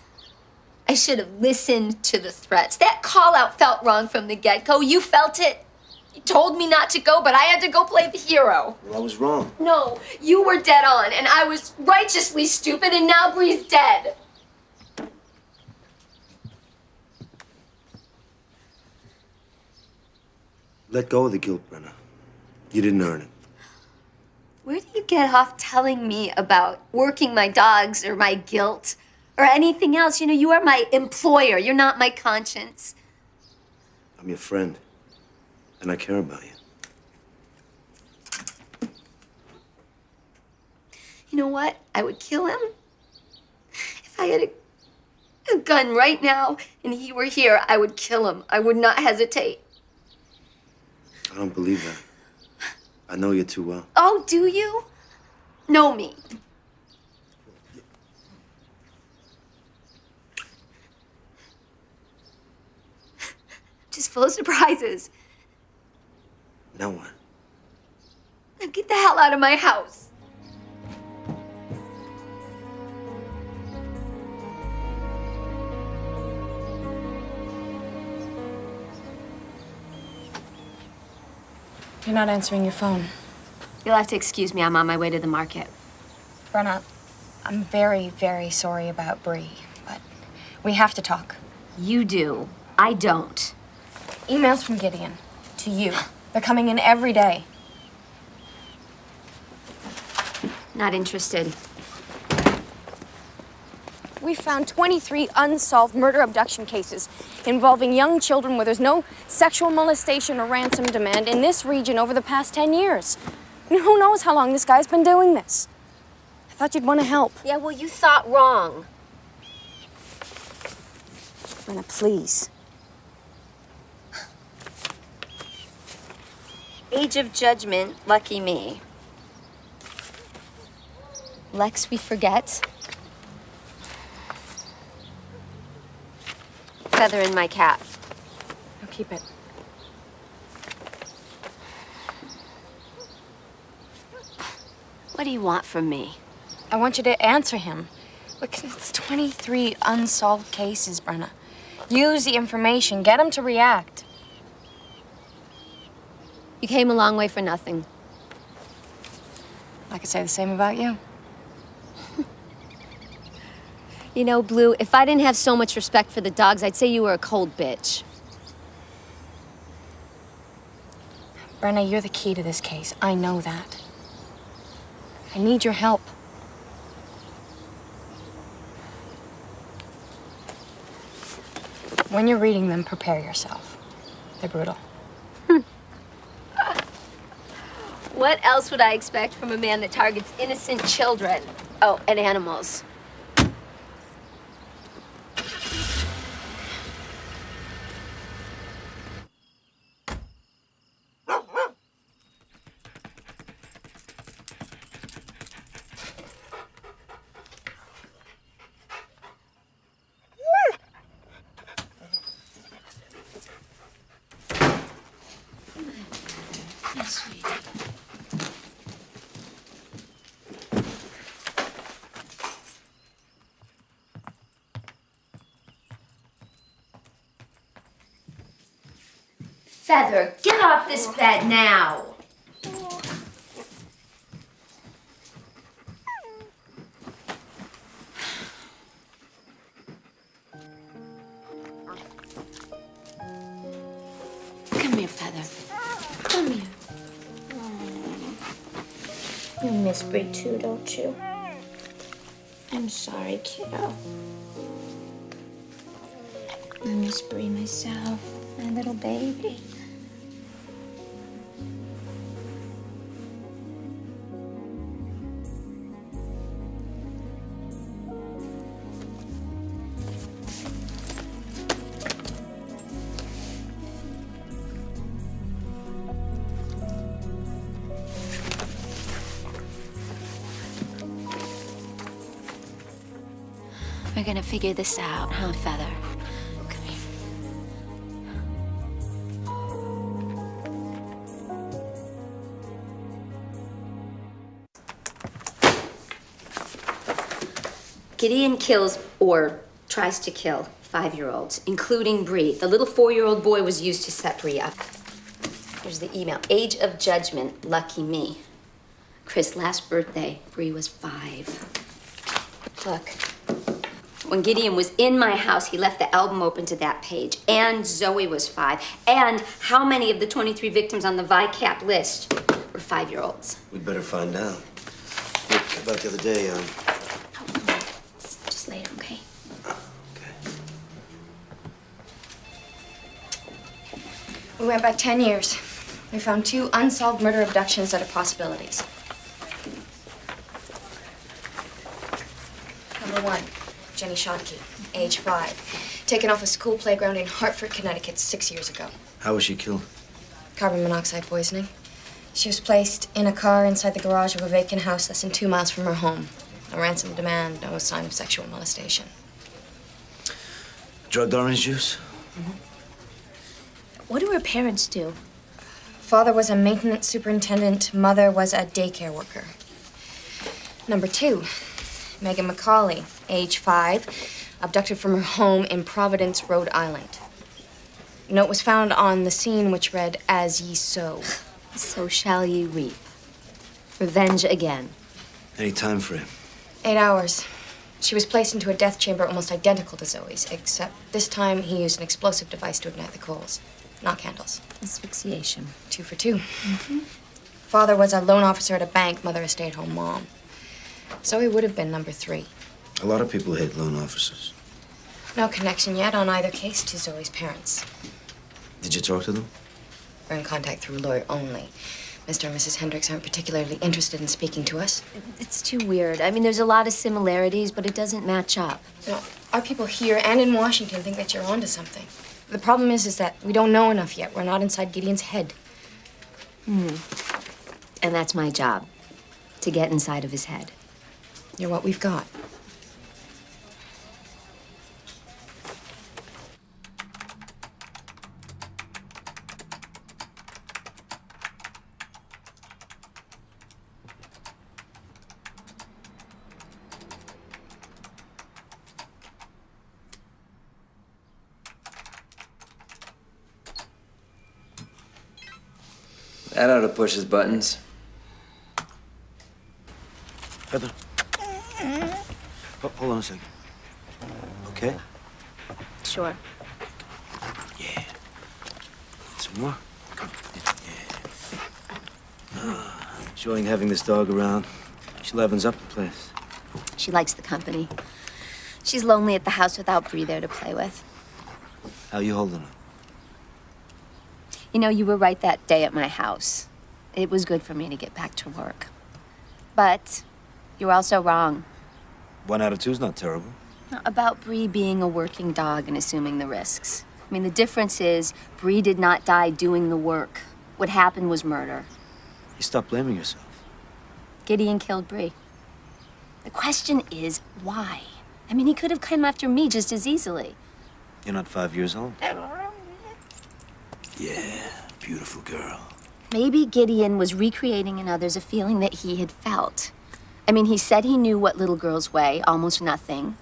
I should have listened to the threats. That call out felt wrong from the get-go. You felt it. You told me not to go, but I had to go play the hero. Well, I was wrong. No, you were dead on, and I was righteously stupid, and now Bree's dead. Let go of the guilt, Brenna. You didn't earn it. Where do you get off telling me about working my dogs or my guilt or anything else? You know, you are my employer. You're not my conscience. I'm your friend, and I care about you. You know what? I would kill him. If I had a gun right now and he were here, I would kill him. I would not hesitate. I don't believe that. I know you too well. Oh, do you? Know me. Just full of surprises. Now what? Now get the hell out of my house. You're not answering your phone. You'll have to excuse me. I'm on my way to the market. Brenna, I'm very, very sorry about Bree, but we have to talk. You do. I don't. Emails from Gideon to you. They're coming in every day. Not interested. We found 23 unsolved murder abduction cases involving young children where there's no sexual molestation or ransom demand in this region over the past 10 years. And who knows how long this guy's been doing this? I thought you'd want to help. Yeah, well, you thought wrong. Brenna, please. Age of judgment, lucky me. Lex, we forget. Feather in my cap. I'll keep it. What do you want from me? I want you to answer him. Look, it's 23 unsolved cases, Brenna. Use the information. Get him to react. You came a long way for nothing. I could say the same about you. You know, Blue, if I didn't have so much respect for the dogs, I'd say you were a cold bitch. Brenna, you're the key to this case. I know that. I need your help. When you're reading them, prepare yourself. They're brutal. What else would I expect from a man that targets innocent children? Oh, and animals. Feather, get off this bed now. You miss Bree too, don't you? I'm sorry, kiddo. I miss Bree myself, my little baby. We're gonna figure this out, huh, Feather? Come here. Gideon kills, or tries to kill, 5-year-olds, including Bree. The little 4-year-old boy was used to set Bree up. Here's the email. Age of judgment, lucky me. Chris, last birthday, Bree was 5. Look. When Gideon was in my house, he left the album open to that page. And Zoe was 5. And how many of the 23 victims on the VICAP list were 5-year-olds? We'd better find out. Look, about the other day, Just later, okay? We went back 10 years. We found 2 unsolved murder abductions that are possibilities. Number 1, Jenny Schottky, age 5. Taken off a school playground in Hartford, Connecticut 6 years ago. how was she killed? Carbon monoxide poisoning. She was placed in a car inside the garage of a vacant house less than 2 miles from her home. No ransom demand, no sign of sexual molestation. Drugged orange juice? What do her parents do? Father was a maintenance superintendent. Mother was a daycare worker. Number 2, Megan McCauley, age 5, abducted from her home in Providence, Rhode Island. A note was found on the scene which read, "As ye sow." So shall ye reap. Revenge again. Any time frame? 8 hours. She was placed into a death chamber almost identical to Zoe's, except this time he used an explosive device to ignite the coals, not candles. Asphyxiation. 2 for 2. Father was a loan officer at a bank, mother a stay-at-home mom. Zoe would have been number 3. A lot of people hate loan officers. No connection yet on either case to Zoe's parents. Did you talk to them? We're in contact through a lawyer only. Mr. and Mrs. Hendricks aren't particularly interested in speaking to us. It's too weird. I mean, there's a lot of similarities, but it doesn't match up. You know, our people here and in Washington think that you're onto something. The problem is that we don't know enough yet. We're not inside Gideon's head. And that's my job, to get inside of his head. You're what we've got. That ought to push his buttons. Heather. Hold on a second. Okay? Sure. Yeah. Some more? Come. Yeah. Enjoying having this dog around. She livens up the place. She likes the company. She's lonely at the house without Bree there to play with. How you holding her? You know, you were right that day at my house. It was good for me to get back to work. But you were also wrong 1 out of 2's not terrible. about Bree being a working dog and assuming the risks. I mean, the difference is Bree did not die doing the work. What happened was murder. You stop blaming yourself. Gideon killed Bree. The question is, why? I mean, he could have come after me just as easily. You're not 5 years old. Yeah, beautiful girl. Maybe Gideon was recreating in others a feeling that he had felt. I mean, he said he knew what little girls weigh, almost nothing.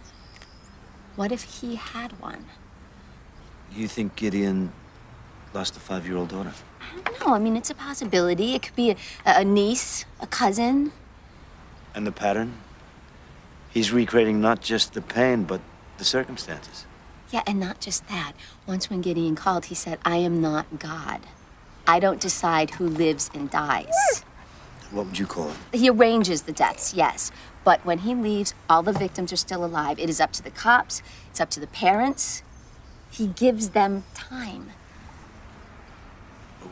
What if he had one? You think Gideon lost a 5-year-old daughter? I don't know. I mean, it's a possibility. It could be a niece, a cousin. And the pattern? He's recreating not just the pain, but the circumstances. Yeah, and not just that. Once when Gideon called, he said, I am not God. I don't decide who lives and dies. What would you call it? He arranges the deaths, yes. But when he leaves, all the victims are still alive. It is up to the cops. It's up to the parents. He gives them time.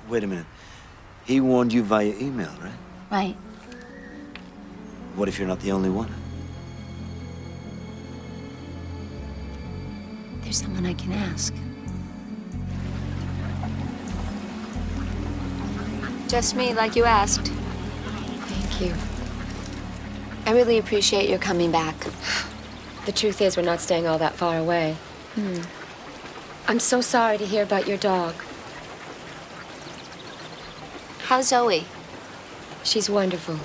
Wait a minute. He warned you via email, right? Right. What if you're not the only one? There's someone I can ask. Just me, like you asked. Thank you. I really appreciate your coming back. The truth is, we're not staying all that far away. I'm so sorry to hear about your dog. How's Zoe? She's wonderful.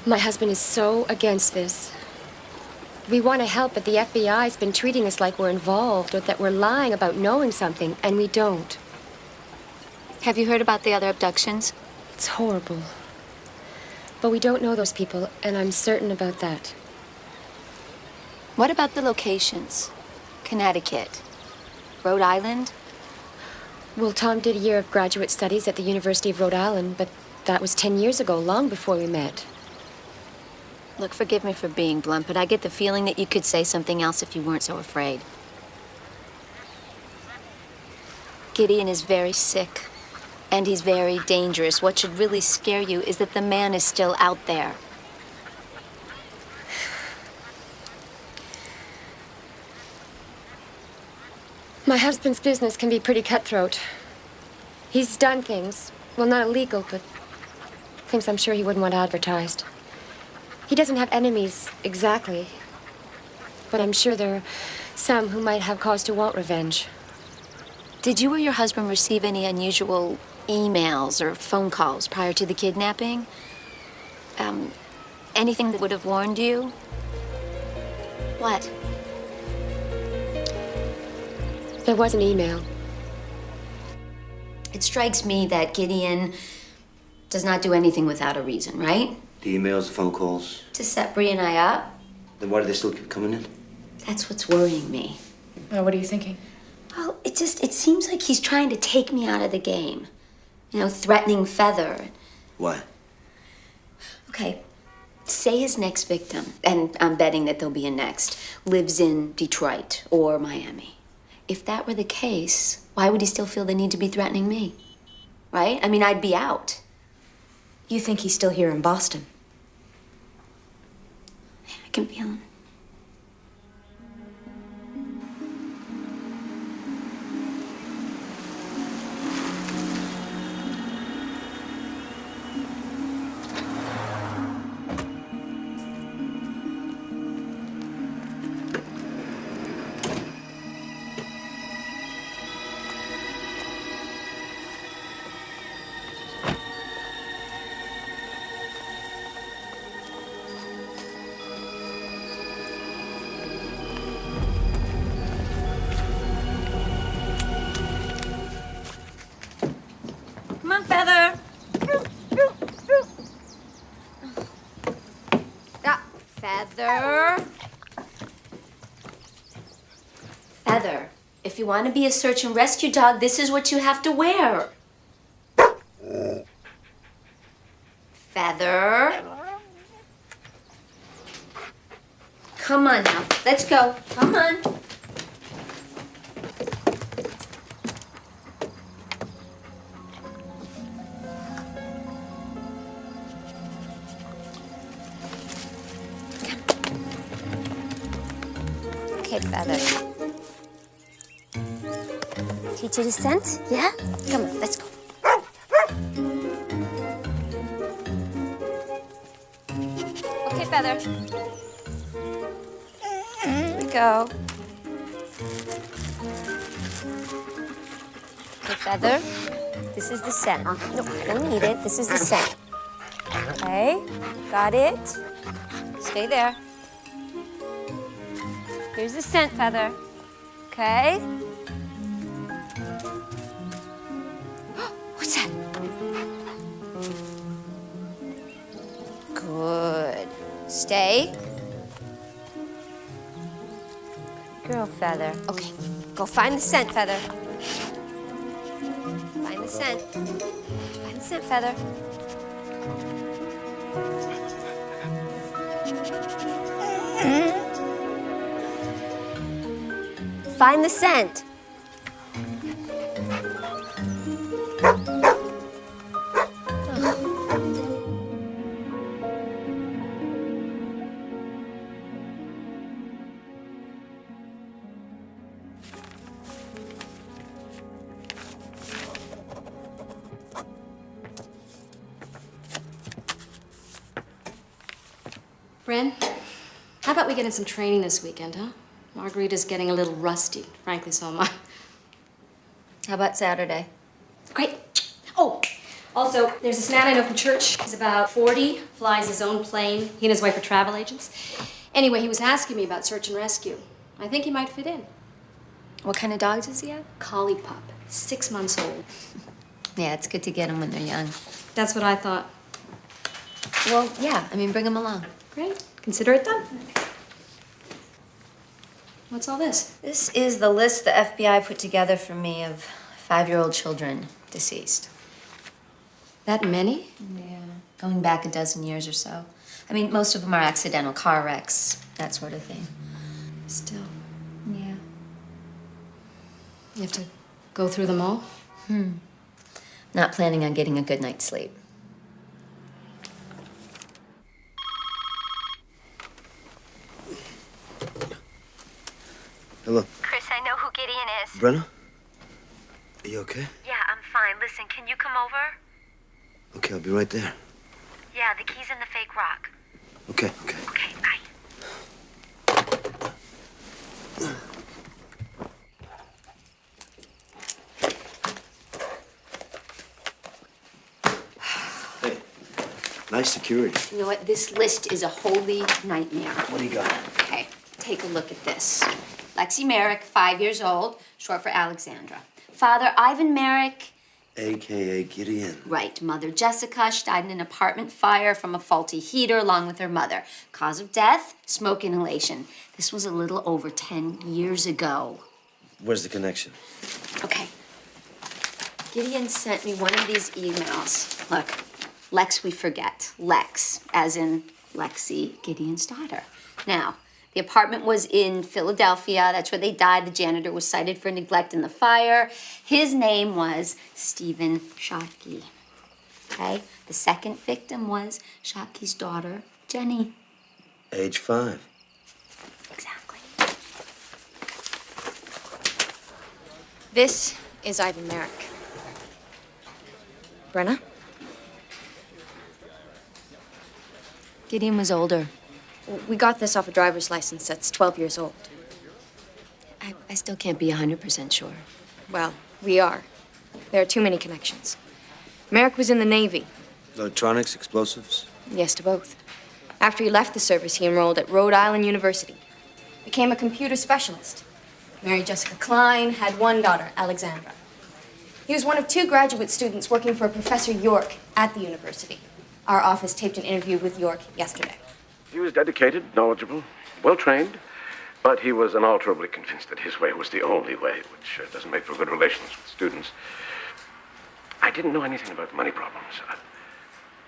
My husband is so against this. We want to help, but the FBI's been treating us like we're involved or that we're lying about knowing something, and we don't. Have you heard about the other abductions? It's horrible. But we don't know those people, and I'm certain about that. What about the locations? Connecticut, Rhode Island? Well, Tom did a year of graduate studies at the University of Rhode Island, but that was 10 years ago, long before we met. Look, forgive me for being blunt, but I get the feeling that you could say something else if you weren't so afraid. Gideon is very sick, and he's very dangerous. What should really scare you is that the man is still out there. My husband's business can be pretty cutthroat. He's done things, well, not illegal, but things I'm sure he wouldn't want advertised. He doesn't have enemies, exactly. But I'm sure there are some who might have cause to want revenge. Did you or your husband receive any unusual emails or phone calls prior to the kidnapping? Anything that would have warned you? What? There was an email. It strikes me that Gideon does not do anything without a reason, right? The emails, the phone calls. To set Bree and I up? Then why do they still keep coming in? That's what's worrying me. What are you thinking? Well, it seems like he's trying to take me out of the game. You know, threatening Feather. Why? Okay, say his next victim, and I'm betting that there'll be a next, lives in Detroit or Miami. If that were the case, why would he still feel the need to be threatening me? Right? I mean, I'd be out. You think he's still here in Boston? I can feel him. Come on, Feather. Feather. Feather, if you want to be a search and rescue dog, this is what you have to wear. Feather. Come on now, let's go. Come on. Okay, Feather. Teach you the scent? Yeah? Come on, let's go. Okay, Feather. Here we go. Okay, Feather. This is the scent. No, I don't need it. This is the scent. Okay, got it. Stay there. Here's the scent, Feather. Okay. What's that? Good. Stay. Good girl, Feather. Okay, go find the scent, Feather. the scent. Find the scent, Feather. Find the scent. Bren, how about we get in some training this weekend, huh? Margarita's getting a little rusty. Frankly, so am I. How about Saturday? Great. Oh, also, there's this man I know from church. He's about 40, flies his own plane. He and his wife are travel agents. Anyway, he was asking me about search and rescue. I think he might fit in. What kind of dogs does he have? Collie pup, 6 months old. Yeah, it's good to get them when they're young. That's what I thought. Well, yeah, I mean, bring them along. Great. Consider it done. What's all this? This is the list the FBI put together for me of 5-year-old children deceased. That many? Yeah, going back a dozen years or so. I mean, most of them are accidental car wrecks, that sort of thing. Still. Yeah. You have to go through them all? Not planning on getting a good night's sleep. Hello. Chris, I know who Gideon is. Brenna? Are you okay? Yeah, I'm fine. Listen, can you come over? Okay, I'll be right there. Yeah, the key's in the fake rock. Okay. Okay, bye. Hey, nice security. You know what? This list is a holy nightmare. What do you got? Okay, take a look at this. Lexi Merrick, 5 years old, short for Alexandra. Father Ivan Merrick. AKA Gideon. Right. Mother Jessica. She died in an apartment fire from a faulty heater along with her mother. Cause of death, smoke inhalation. This was a little over 10 years ago. Where's the connection? Okay. Gideon sent me one of these emails. Look, Lex we forget. Lex, as in Lexi, Gideon's daughter. Now, the apartment was in Philadelphia. That's where they died. The janitor was cited for neglect in the fire. His name was Stephen Schottky. Okay? The second victim was Schottky's daughter, Jenny. Age 5. Exactly. This is Ivan Merrick. Brenna? Gideon was older. We got this off a driver's license that's 12 years old. I still can't be 100% sure. Well, we are. There are too many connections. Merrick was in the Navy. Electronics, explosives? Yes, to both. After he left the service, he enrolled at Rhode Island University. Became a computer specialist. Married Jessica Klein, had one daughter, Alexandra. He was one of 2 graduate students working for Professor York at the university. Our office taped an interview with York yesterday. He was dedicated, knowledgeable, well-trained, but he was unalterably convinced that his way was the only way, which doesn't make for good relations with students. I didn't know anything about money problems.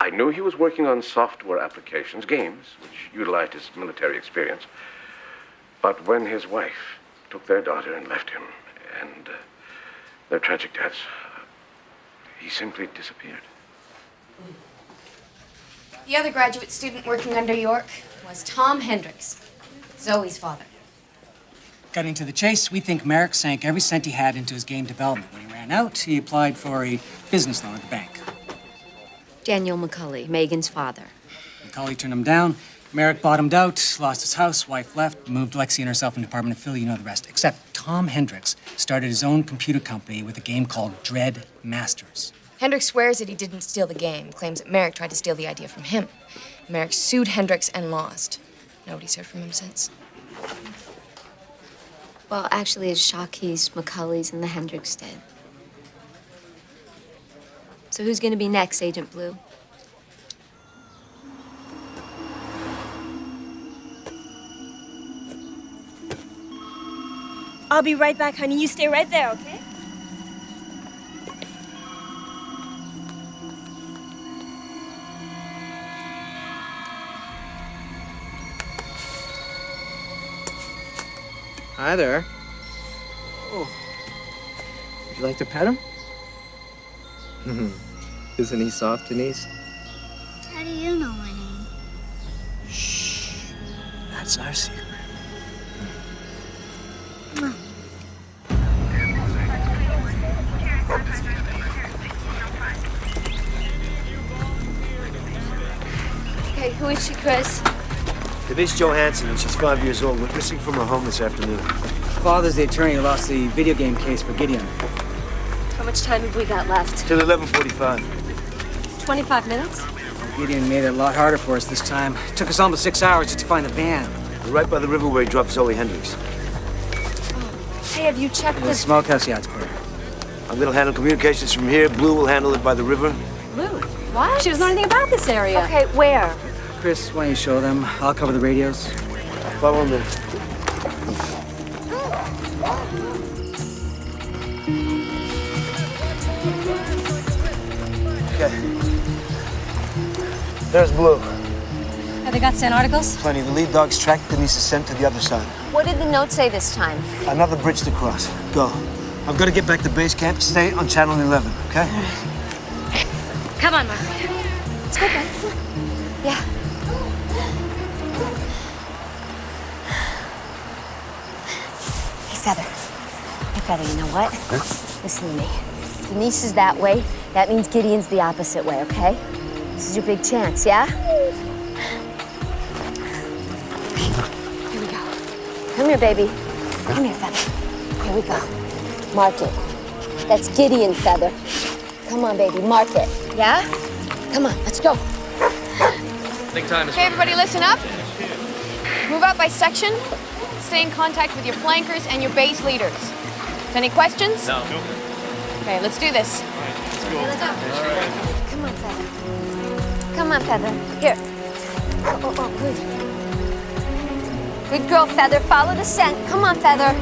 I knew he was working on software applications, games, which utilized his military experience. But when his wife took their daughter and left him, and their tragic deaths, he simply disappeared. The other graduate student working under York was Tom Hendricks, Zoe's father. Cutting to the chase, we think Merrick sank every cent he had into his game development. When he ran out, he applied for a business loan at the bank. Daniel McCulley, Megan's father. McCulley turned him down. Merrick bottomed out, lost his house, wife left, moved Lexi and herself into Department of Philly, you know the rest. Except Tom Hendricks started his own computer company with a game called Dread Masters. Hendricks swears that he didn't steal the game, claims that Merrick tried to steal the idea from him. Merrick sued Hendricks and lost. Nobody's heard from him since. Well, actually, it's Schottky's, McCulley's, and the Hendricks did. So who's gonna be next, Agent Blue? I'll be right back, honey. You stay right there, okay? Hi there. Oh. Would you like to pet him? Isn't he soft, Denise? How do you know my name? Shh. That's our secret. Okay, who is she, Chris? Denise Johansson, and she's 5 years old. Went missing from her home this afternoon. Father's the attorney who lost the video game case for Gideon. How much time have we got left? Till 11:45. 25 minutes? Gideon made it a lot harder for us this time. It took us almost 6 hours just to find the van. We're right by the river where he dropped Zoe Hendricks. Hey, have you checked The the... smokehouse yacht's clear. I'm gonna handle communications from here. Blue will handle it by the river. Blue? What? She doesn't know anything about this area. Okay, where? Chris, why don't you show them? I'll cover the radios. Follow me. Okay. There's Blue. Have they got sent articles? Plenty. The lead dog's tracked. Denise is sent to the other side. What did the note say this time? Another bridge to cross. Go. I've got to get back to base camp. Stay on channel 11, okay? Come on, Margaret. Let's go, Ben. Yeah. Hey, Feather. Hey, Feather, you know what? Listen to me. If Denise is that way, that means Gideon's the opposite way, okay? This is your big chance, yeah? Here we go. Come here, baby. Come here, Feather. Here we go. Mark it. That's Gideon, Feather. Come on, baby, mark it. Yeah? Come on, let's go. Think time is Okay, everybody listen up. Move out by section. Stay in contact with your flankers and your base leaders. Any questions? No. Okay, let's do this. Let's go. Come on, Feather. Come on, Feather. Here. Oh, good. Good girl, Feather. Follow the scent. Come on, Feather.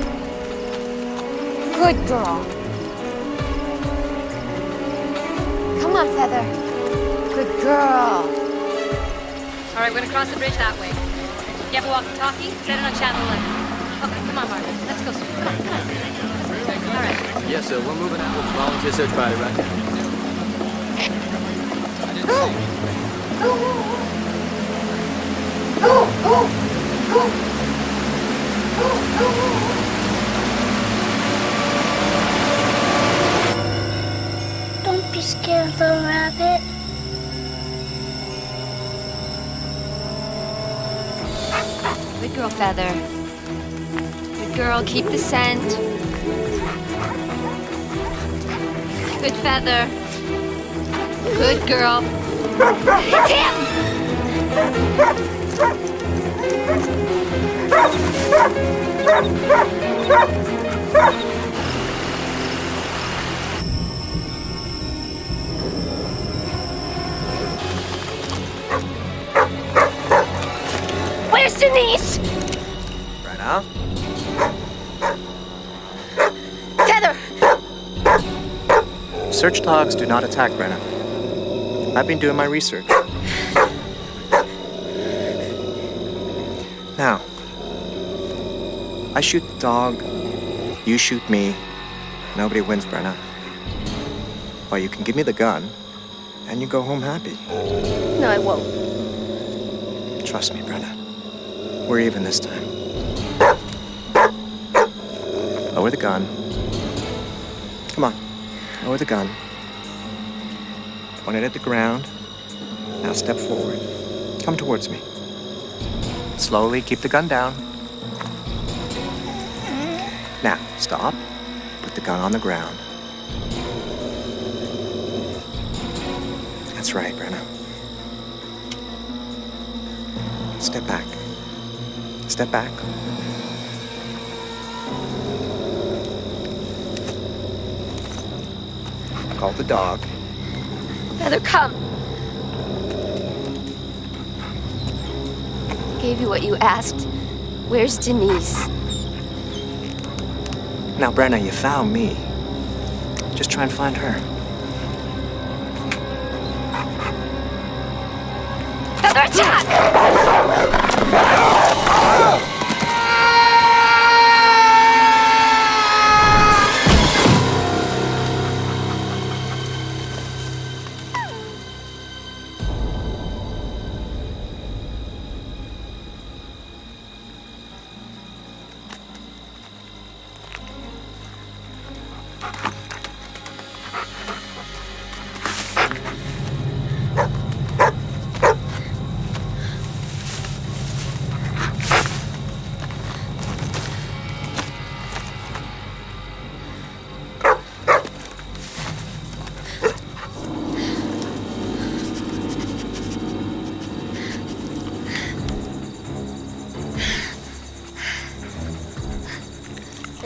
Good girl. Come on, Feather. Good girl. All right, we're gonna cross the bridge that way. You have a walkie-talkie? Set it on channel 11. Okay, come on, Margaret. Let's go. Come on, come on. All right. Yes, sir. We're moving out. Volunteer search party right now. Don't be scared, little rabbit. Good girl, Feather. Good girl, keep the scent. Good Feather. Good girl. It's him! Where's Denise? Right now? Feather! Search dogs do not attack, Brenna. I've been doing my research. Now, I shoot the dog, you shoot me, nobody wins, Brenna. Well, you can give me the gun, and you go home happy. No, I won't. Trust me, Brenna. We're even this time. Lower the gun. Come on, lower the gun. Point it at the ground. Now step forward. Come towards me. Slowly, keep the gun down. Now, stop. Put the gun on the ground. That's right, Brenna. Step back. Step back. Call the dog. Feather, come. Gave you what you asked. Where's Denise? Now, Brenna, you found me. Just try and find her. Feather, attack!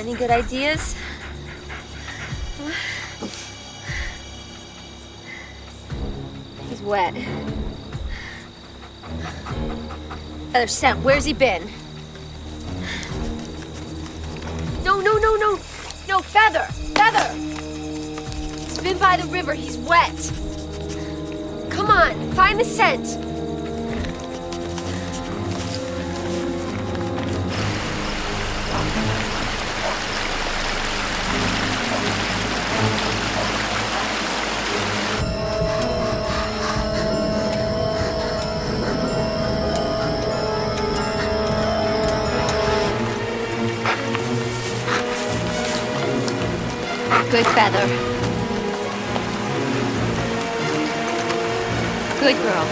Any good ideas? He's wet. Other scent, where's he been? No, no, no, no. No, Feather! Feather! He's been by the river, he's wet. Come on, find the scent. Good Feather. Good girl.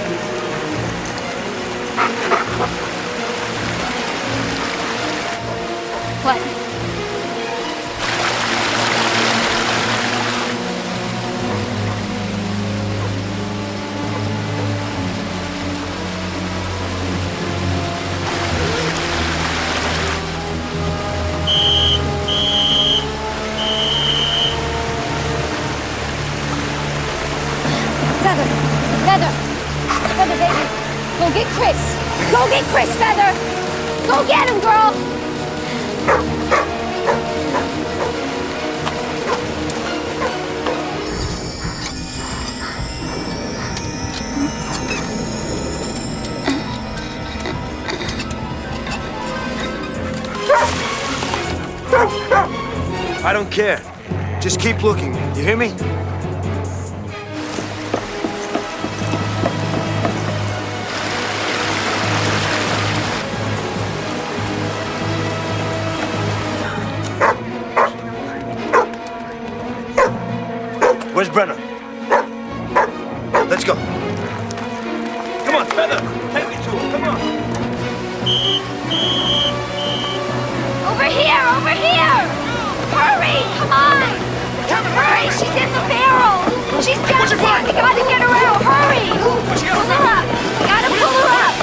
What? Feather! Feather! Feather, baby! Go get Chris! Go get Chris, Feather! Go get him, girl! I don't care. Just keep looking. You hear me? Where's Brenna? Let's go. Come on, Feather. Take me to her. Come on. Over here! Over here! Hurry! Come on! Hurry! She's in the barrel! She's dancing! We gotta get her out! Hurry! Pull her up! We gotta pull her up!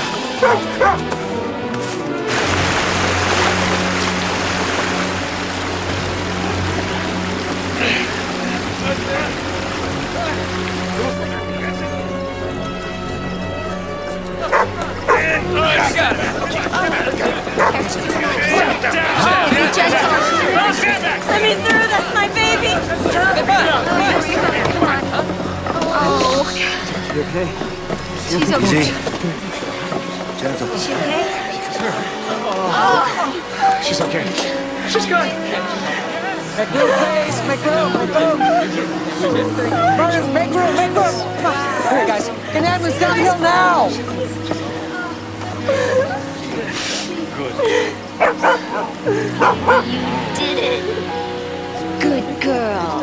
Let me through, that's my baby! Oh. You okay? She's okay. Gentle. Is she okay? She's okay. She's good! Make room, please. Make room. Make room. Brothers, make room. Make room. Come on. Here, guys. Get an ambulance down the hill now. You did it. Good girl.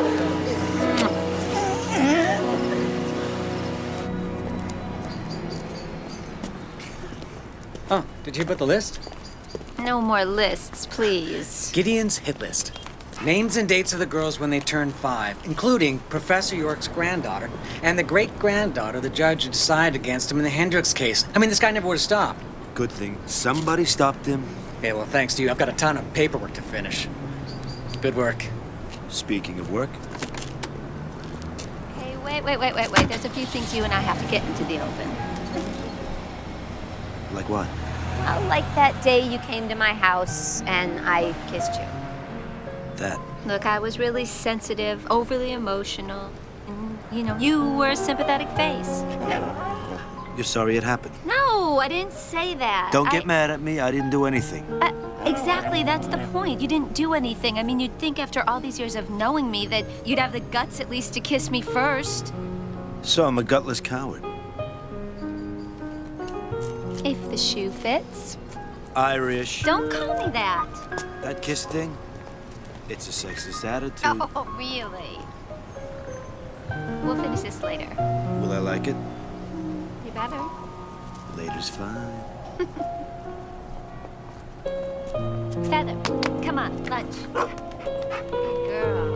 Oh, did you hear about the list? No more lists, please. Gideon's hit list. Names and dates of the girls when they turned 5, including Professor York's granddaughter and the great-granddaughter the judge had decided against him in the Hendricks case. I mean, this guy never would have stopped. Good thing. Somebody stopped him. Yeah, well, thanks to you. I've got a ton of paperwork to finish. Good work. Speaking of work. Hey, wait. There's a few things you and I have to get into the open. Like what? Oh, like that day you came to my house and I kissed you. That. Look, I was really sensitive, overly emotional. And, you know, you were a sympathetic face. You're sorry it happened. No, I didn't say that. Don't get mad at me. I didn't do anything. Exactly, that's the point. You didn't do anything. I mean, you'd think after all these years of knowing me that you'd have the guts at least to kiss me first. So I'm a gutless coward. If the shoe fits. Irish. Don't call me that. That kiss thing? It's a sexist attitude. Oh, really? We'll finish this later. Will I like it? You better. Later's fine. Feather, come on, lunch. Good girl.